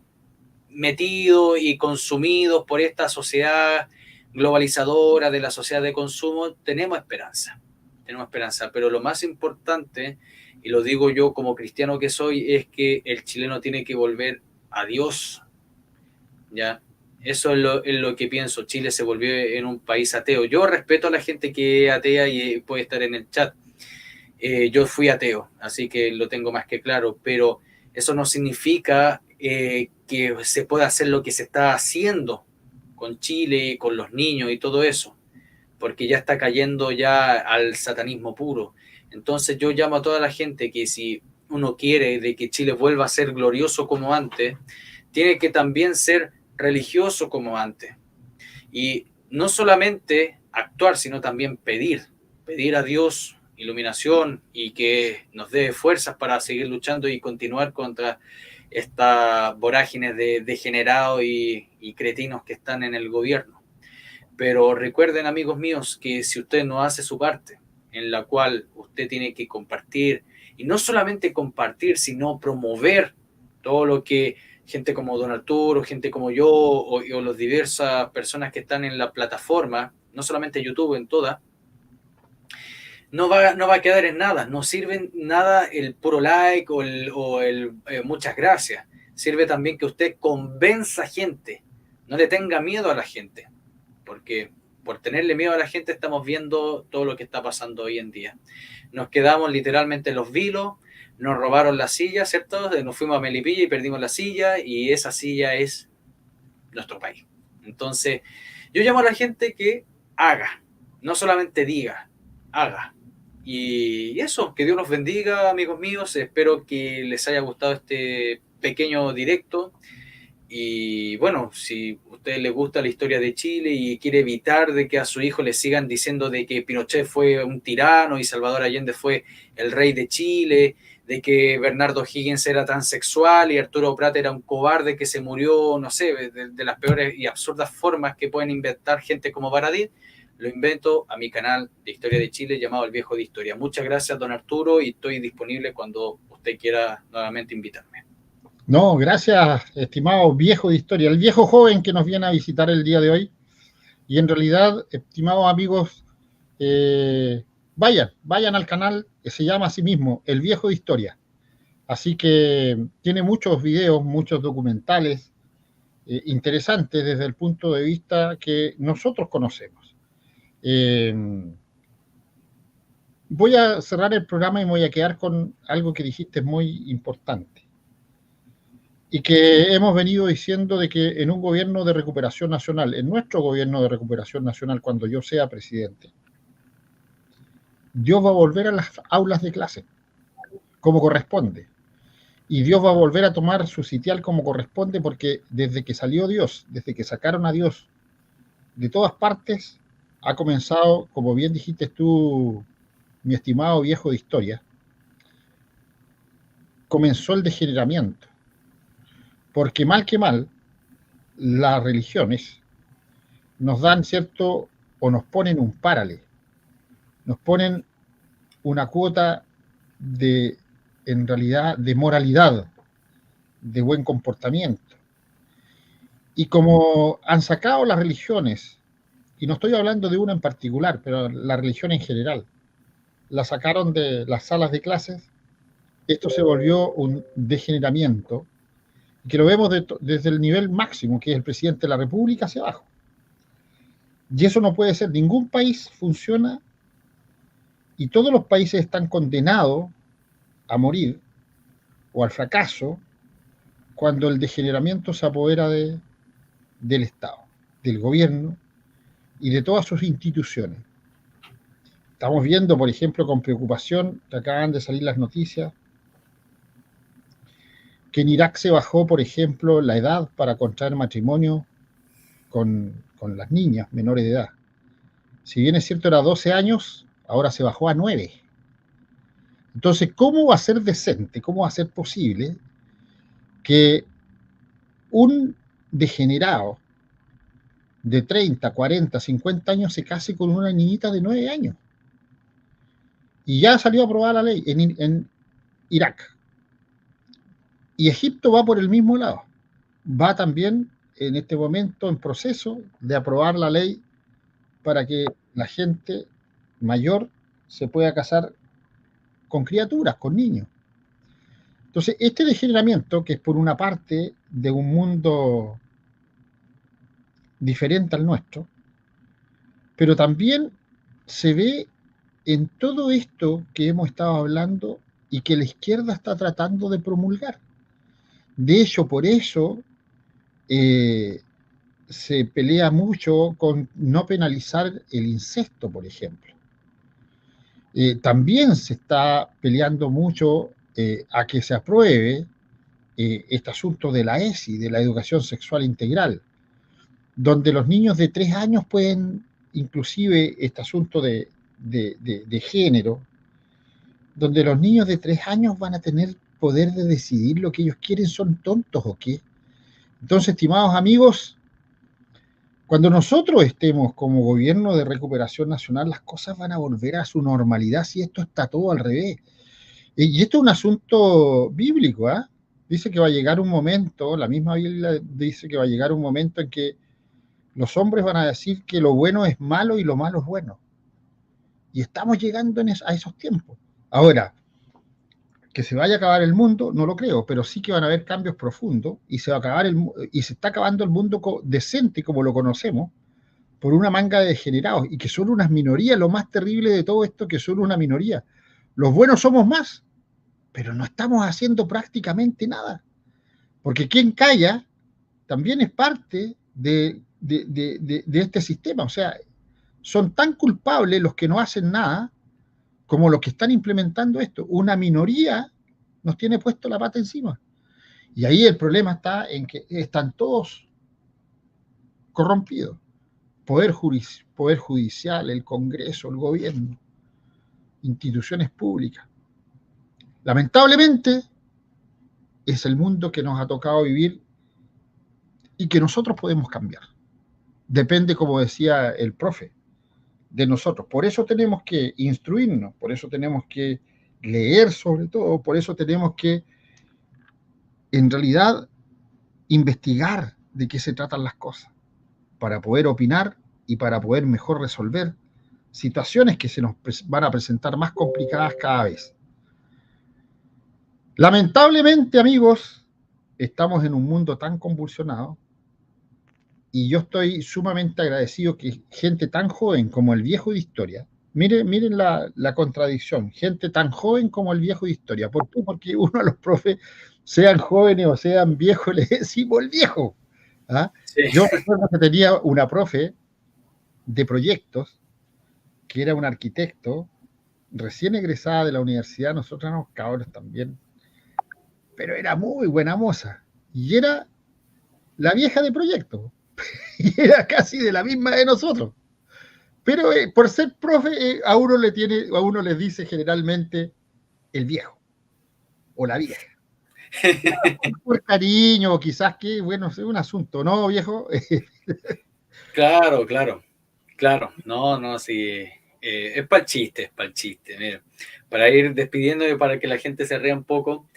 metido y consumidos por esta sociedad globalizadora de la sociedad de consumo, tenemos esperanza, pero lo más importante, y lo digo yo como cristiano que soy, es que el chileno tiene que volver a Dios, ¿ya? Eso es lo que pienso. Chile se volvió en un país ateo. Yo respeto a la gente que es atea y puede estar en el chat. Yo fui ateo, así que lo tengo más que claro, pero eso no significa que se pueda hacer lo que se está haciendo con Chile, con los niños y todo eso, porque ya está cayendo ya al satanismo puro. Entonces yo llamo a toda la gente que si uno quiere de que Chile vuelva a ser glorioso como antes, tiene que también ser religioso como antes. Y no solamente actuar, sino también pedir a Dios iluminación y que nos dé fuerzas para seguir luchando y continuar contra esta vorágine de degenerados y cretinos que están en el gobierno. Pero recuerden, amigos míos, que si usted no hace su parte, en la cual usted tiene que compartir, y no solamente compartir, sino promover todo lo que gente como Don Arturo, gente como yo, o las diversas personas que están en la plataforma, no solamente YouTube, en todas, no va a quedar en nada, no sirve nada el puro like o el muchas gracias. Sirve también que usted convenza gente, no le tenga miedo a la gente, porque por tenerle miedo a la gente estamos viendo todo lo que está pasando hoy en día. Nos quedamos literalmente en los vilos, nos robaron la silla, ¿cierto? Nos fuimos a Melipilla y perdimos la silla, y esa silla es nuestro país. Entonces, yo llamo a la gente que haga, no solamente diga, haga. Y eso, que Dios los bendiga, amigos míos. Espero que les haya gustado este pequeño directo. Y bueno, si a ustedes les gusta la historia de Chile y quiere evitar de que a su hijo le sigan diciendo de que Pinochet fue un tirano y Salvador Allende fue el rey de Chile, de que Bernardo Higgins era transexual y Arturo Prat era un cobarde que se murió, no sé, de las peores y absurdas formas que pueden inventar gente como Baradit, lo invento a mi canal de Historia de Chile llamado El Viejo de Historia. Muchas gracias, don Arturo, y estoy disponible cuando usted quiera nuevamente invitarme. No, gracias, estimado viejo de historia, el viejo joven que nos viene a visitar el día de hoy. Y en realidad, estimados amigos, vayan al canal que se llama a sí mismo El Viejo de Historia. Así que tiene muchos videos, muchos documentales interesantes desde el punto de vista que nosotros conocemos. Eh, Voy a cerrar el programa y me voy a quedar con algo que dijiste muy importante y que hemos venido diciendo de que en un gobierno de recuperación nacional, en nuestro gobierno de recuperación nacional, cuando yo sea presidente, Dios va a volver a las aulas de clase, como corresponde. Y Dios va a volver a tomar su sitial como corresponde, porque desde que salió Dios, desde que sacaron a Dios de todas partes, ha comenzado, como bien dijiste tú, mi estimado viejo de historia, comenzó el degeneramiento. Porque mal que mal, las religiones nos dan cierto, o nos ponen un párale, nos ponen una cuota de, en realidad, de moralidad, de buen comportamiento. Y como han sacado las religiones, y no estoy hablando de una en particular, pero la religión en general, la sacaron de las salas de clases, esto se volvió un degeneramiento, que lo vemos desde el nivel máximo, que es el presidente de la República, hacia abajo. Y eso no puede ser. Ningún país funciona y todos los países están condenados a morir o al fracaso cuando el degeneramiento se apodera del Estado, del gobierno y de todas sus instituciones. Estamos viendo, por ejemplo, con preocupación, que acaban de salir las noticias, que en Irak se bajó, por ejemplo, la edad para contraer matrimonio con las niñas menores de edad. Si bien es cierto era 12 años, ahora se bajó a 9. Entonces, ¿cómo va a ser decente, cómo va a ser posible que un degenerado de 30, 40, 50 años se case con una niñita de 9 años? Y ya salió aprobada la ley en Irak. Y Egipto va por el mismo lado. Va también en este momento en proceso de aprobar la ley para que la gente mayor se pueda casar con criaturas, con niños. Entonces, este degeneramiento, que es por una parte de un mundo diferente al nuestro, pero también se ve en todo esto que hemos estado hablando y que la izquierda está tratando de promulgar. De hecho, por eso se pelea mucho con no penalizar el incesto, por ejemplo. También se está peleando mucho a que se apruebe este asunto de la ESI, de la educación sexual integral, donde los niños de 3 años pueden, inclusive este asunto de género, donde los niños de 3 años van a tener poder de decidir lo que ellos quieren. ¿Son tontos o qué? Entonces, estimados amigos, cuando nosotros estemos como gobierno de recuperación nacional, las cosas van a volver a su normalidad si esto está todo al revés. Y esto es un asunto bíblico, ¿eh? Dice que va a llegar un momento, la misma Biblia dice que va a llegar un momento en que los hombres van a decir que lo bueno es malo y lo malo es bueno. Y estamos llegando a esos tiempos. Ahora, que se vaya a acabar el mundo, no lo creo, pero sí que van a haber cambios profundos y se va a acabar y se está acabando el mundo decente como lo conocemos por una manga de degenerados y que son unas minorías. Lo más terrible de todo esto que son una minoría. Los buenos somos más, pero no estamos haciendo prácticamente nada, porque quien calla también es parte de este sistema. O sea, son tan culpables los que no hacen nada como los que están implementando esto. Una minoría nos tiene puesto la pata encima. Y ahí el problema está en que están todos corrompidos. Poder judicial, el Congreso, el gobierno, instituciones públicas. Lamentablemente, es el mundo que nos ha tocado vivir y que nosotros podemos cambiar. Depende, como decía el profe, de nosotros. Por eso tenemos que instruirnos, por eso tenemos que leer sobre todo, por eso tenemos que, en realidad, investigar de qué se tratan las cosas, para poder opinar y para poder mejor resolver situaciones que se nos van a presentar más complicadas cada vez. Lamentablemente, amigos, estamos en un mundo tan convulsionado y yo estoy sumamente agradecido que gente tan joven como el viejo de historia, miren la contradicción, gente tan joven como el viejo de historia. ¿Por qué? Porque uno a los profes, sean jóvenes o sean viejos, le decimos el viejo. ¿Ah? Sí. Yo recuerdo que tenía una profe de proyectos que era un arquitecto recién egresada de la universidad, nosotros éramos cabros también, pero era muy buena moza. Y era la vieja de proyecto. Y era casi de la misma de nosotros. Pero por ser profe, a uno les dice generalmente el viejo o la vieja. Por cariño, quizás que, bueno, es un asunto, ¿no, viejo? Claro, claro, claro. No, no, sí. Es para el chiste, es para el chiste. Mira, para ir despidiéndome, para que la gente se ría un poco.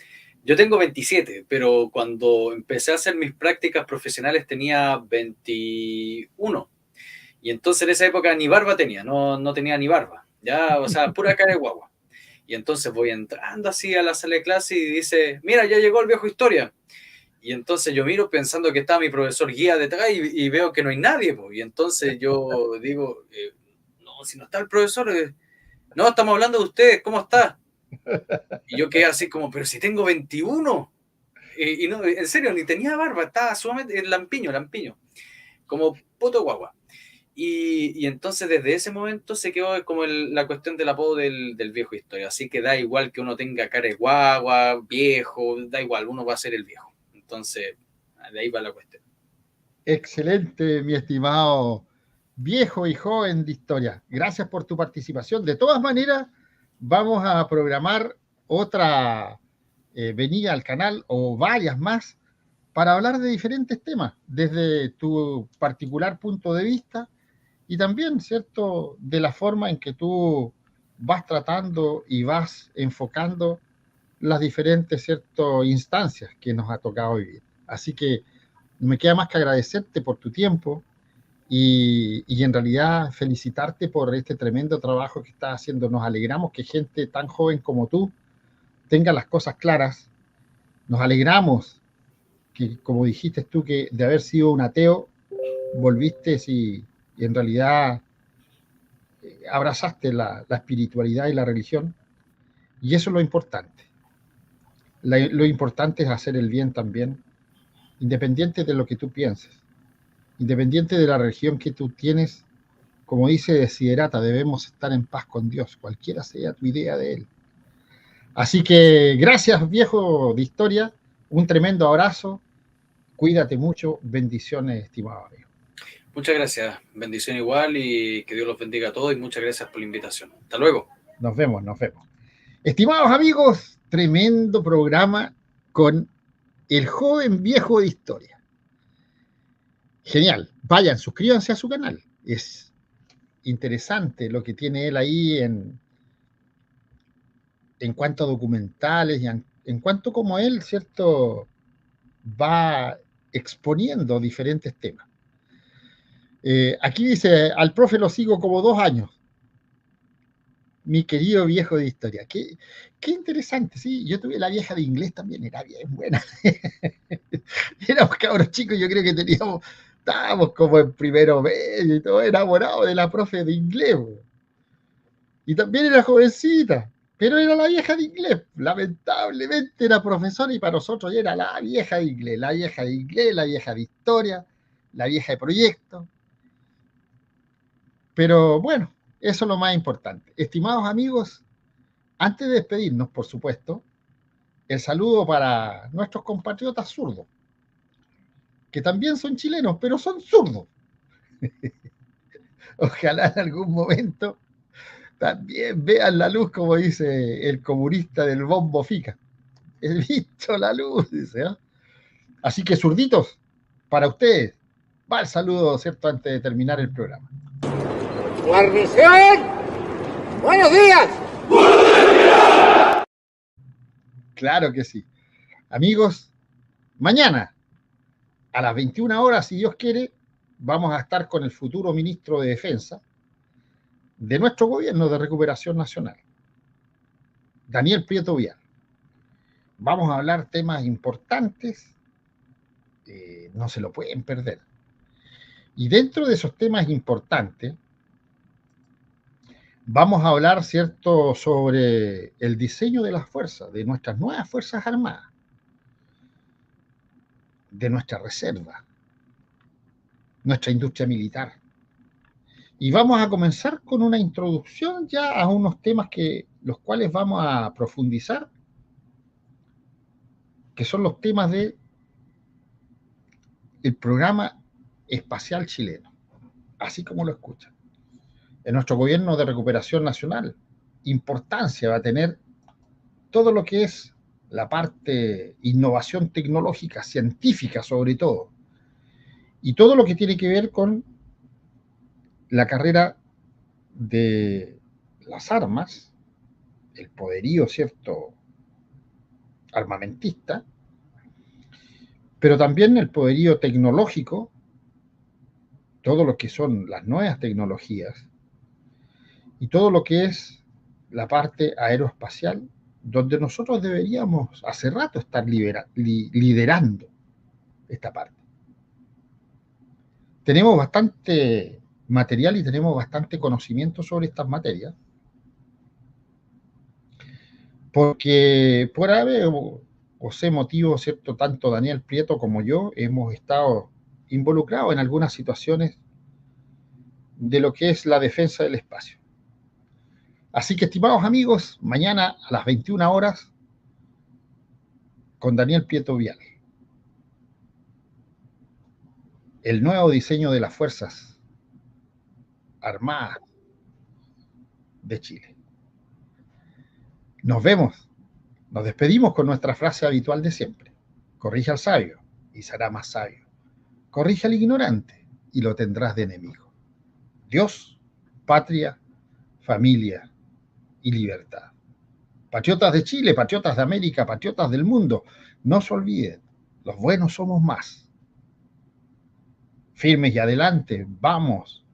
Yo tengo 27, pero cuando empecé a hacer mis prácticas profesionales tenía 21. Y entonces en esa época ni barba tenía, no tenía ni barba. Ya, o sea, pura cara de guagua. Y entonces voy entrando así a la sala de clase y dice, mira, ya llegó el viejo historia. Y entonces yo miro pensando que está mi profesor guía detrás y veo que no hay nadie. Po. Y entonces yo digo, no, si no está el profesor, no, estamos hablando de ustedes, ¿cómo está? Y yo quedé así como, pero si tengo 21. Y no, en serio, ni tenía barba, estaba sumamente lampiño, lampiño, como puto guagua. Y entonces desde ese momento se quedó como la cuestión del apodo del viejo historia. Así que da igual que uno tenga cara de guagua, viejo, da igual, uno va a ser el viejo. Entonces, de ahí va la cuestión. Excelente, mi estimado viejo y joven de historia. Gracias por tu participación. De todas maneras, vamos a programar otra venida al canal o varias más para hablar de diferentes temas, desde tu particular punto de vista y también, ¿cierto?, de la forma en que tú vas tratando y vas enfocando las diferentes, ¿cierto?, instancias que nos ha tocado vivir. Así que no me queda más que agradecerte por tu tiempo y en realidad felicitarte por este tremendo trabajo que estás haciendo. Nos alegramos que gente tan joven como tú tenga las cosas claras. Nos alegramos que, como dijiste tú, que de haber sido un ateo, volviste y en realidad abrazaste la espiritualidad y la religión. Y eso es lo importante. Lo importante es hacer el bien también, independiente de lo que tú pienses, independiente de la religión que tú tienes. Como dice Desiderata, debemos estar en paz con Dios, cualquiera sea tu idea de Él. Así que gracias, viejo de historia, un tremendo abrazo, cuídate mucho, bendiciones, estimado amigo. Muchas gracias, bendición igual y que Dios los bendiga a todos y muchas gracias por la invitación. Hasta luego. Nos vemos, nos vemos. Estimados amigos, tremendo programa con el joven viejo de historia. Genial, vayan, suscríbanse a su canal. Es interesante lo que tiene él ahí en cuanto a documentales y en cuanto como él, ¿cierto?, va exponiendo diferentes temas. Aquí dice, al profe lo sigo como 2 años, mi querido viejo de historia. Qué interesante, sí. Yo tuve la vieja de inglés también, era bien buena. Éramos cabros chicos, yo creo que estábamos como en primero medio y todo, enamorados de la profe de inglés. Y también era jovencita, pero era la vieja de inglés. Lamentablemente era profesora y para nosotros era la vieja de inglés, la vieja de inglés, la vieja de historia, la vieja de proyecto. Pero bueno, eso es lo más importante. Estimados amigos, antes de despedirnos, por supuesto, el saludo para nuestros compatriotas zurdos, que también son chilenos, pero son zurdos. Ojalá en algún momento también vean la luz, como dice el comunista del Bombo Fica. He visto la luz, dice. ¿Eh? Así que, zurditos, para ustedes, va el saludo, ¿cierto?, antes de terminar el programa. ¡Guarnición! ¡Buenos días! Claro que sí. Amigos, mañana a las 21 horas, si Dios quiere, vamos a estar con el futuro ministro de Defensa de nuestro gobierno de recuperación nacional, Daniel Prieto Vial. Vamos a hablar temas importantes, no se lo pueden perder. Y dentro de esos temas importantes, vamos a hablar, ¿cierto?, sobre el diseño de las fuerzas, de nuestras nuevas Fuerzas Armadas, de nuestra reserva, nuestra industria militar. Y vamos a comenzar con una introducción ya a unos temas los cuales vamos a profundizar, que son los temas del programa espacial chileno, así como lo escuchan. En nuestro gobierno de recuperación nacional, importancia va a tener todo lo que es la parte innovación tecnológica, científica sobre todo, y todo lo que tiene que ver con la carrera de las armas, el poderío, ¿cierto?, armamentista, pero también el poderío tecnológico, todo lo que son las nuevas tecnologías, y todo lo que es la parte aeroespacial, donde nosotros deberíamos hace rato estar liderando esta parte. Tenemos bastante material y tenemos bastante conocimiento sobre estas materias, porque por haber o ese motivo, ¿cierto?, tanto Daniel Prieto como yo hemos estado involucrados en algunas situaciones de lo que es la defensa del espacio. Así que, estimados amigos, mañana a las 21 horas con Daniel Prieto Vial, el nuevo diseño de las Fuerzas Armadas de Chile. Nos vemos, nos despedimos con nuestra frase habitual de siempre: corrige al sabio y será más sabio, corrige al ignorante y lo tendrás de enemigo. Dios, patria, familia y libertad. Patriotas de Chile, patriotas de América, patriotas del mundo, no se olviden, los buenos somos más. Firmes y adelante, vamos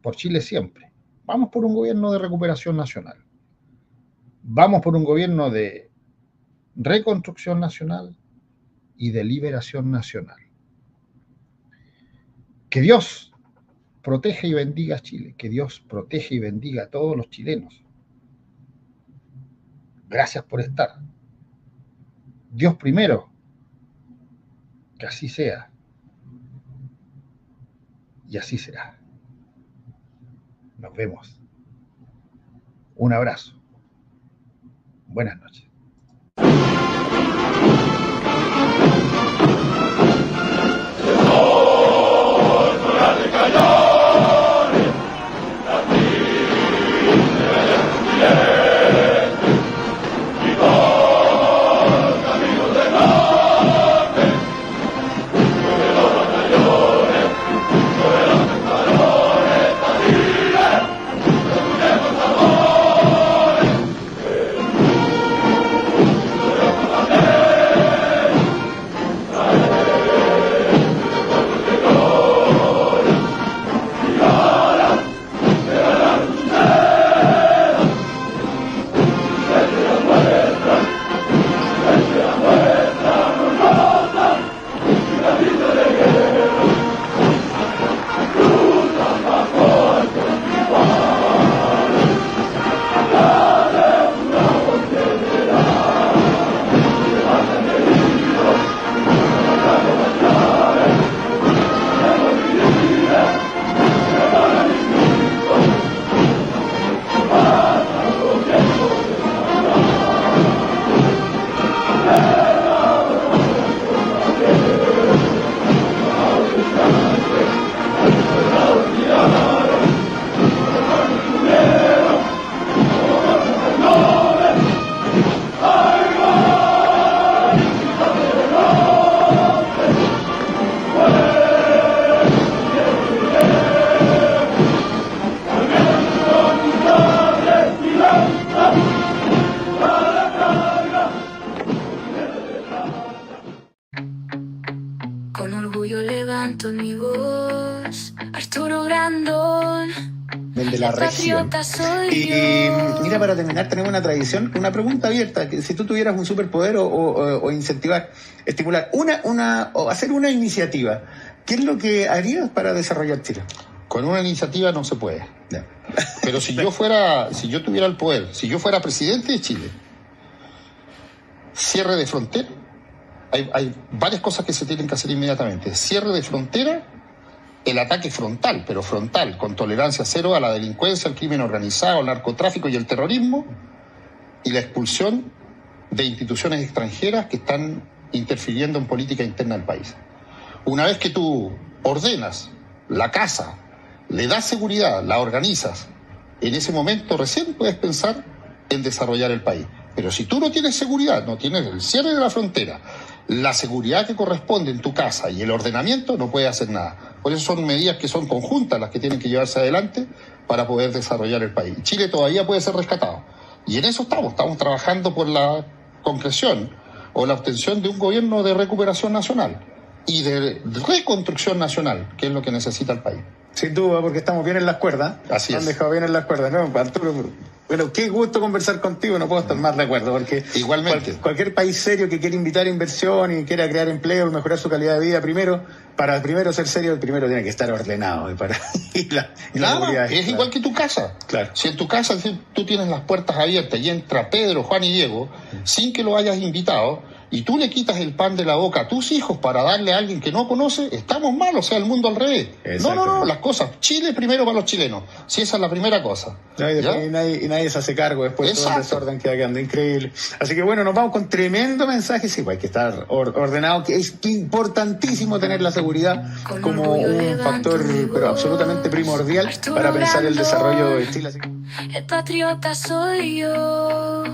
por Chile siempre. Vamos por un gobierno de recuperación nacional. Vamos por un gobierno de reconstrucción nacional y de liberación nacional. Que Dios proteja y bendiga a Chile, que Dios proteja y bendiga a todos los chilenos. Gracias por estar. Dios primero, que así sea. Y así será. Nos vemos. Un abrazo. Buenas noches. Con orgullo levanto mi voz, Arturo Grandón, el de la región. Y mira, para terminar, tenemos una tradición, una pregunta abierta, que si tú tuvieras un superpoder o incentivar, estimular o hacer una iniciativa, ¿qué es lo que harías para desarrollar Chile? Con una iniciativa no se puede. Ya. Pero si yo tuviera el poder, si yo fuera presidente de Chile, cierre de frontera, hay varias cosas que se tienen que hacer inmediatamente. Cierre de frontera, el ataque frontal, pero frontal, con tolerancia cero a la delincuencia, al crimen organizado, al narcotráfico y el terrorismo, y la expulsión de instituciones extranjeras que están interfiriendo en política interna del país. Una vez que tú ordenas la casa, le das seguridad, la organizas, en ese momento recién puedes pensar en desarrollar el país. Pero si tú no tienes seguridad, no tienes el cierre de la frontera, la seguridad que corresponde en tu casa y el ordenamiento, no puedes hacer nada. Por eso son medidas que son conjuntas las que tienen que llevarse adelante para poder desarrollar el país. Chile todavía puede ser rescatado. Y en eso estamos trabajando por la concreción o la obtención de un gobierno de recuperación nacional y de reconstrucción nacional, que es lo que necesita el país. Sin duda, porque estamos bien en las cuerdas. Así es. Han dejado bien en las cuerdas, ¿no? Arturo, bueno, qué gusto conversar contigo, no puedo estar más de acuerdo, porque igualmente cualquier país serio que quiera invitar a inversión y quiera crear empleo y mejorar su calidad de vida, para ser serio, primero tiene que estar ordenado. Es igual que tu casa. Claro. Si en tu casa tú tienes las puertas abiertas y entra Pedro, Juan y Diego, sin que lo hayas invitado, y tú le quitas el pan de la boca a tus hijos para darle a alguien que no conoce, estamos mal, o sea, el mundo al revés. No, las cosas. Chile primero para los chilenos. Si esa es la primera cosa. No, y nadie se hace cargo después de todo el desorden que va quedando. Increíble. Así que bueno, nos vamos con tremendo mensaje. Sí, pues hay que estar ordenado, que es importantísimo tener la seguridad como un factor pero absolutamente primordial para pensar el desarrollo de Chile. El patriota soy yo.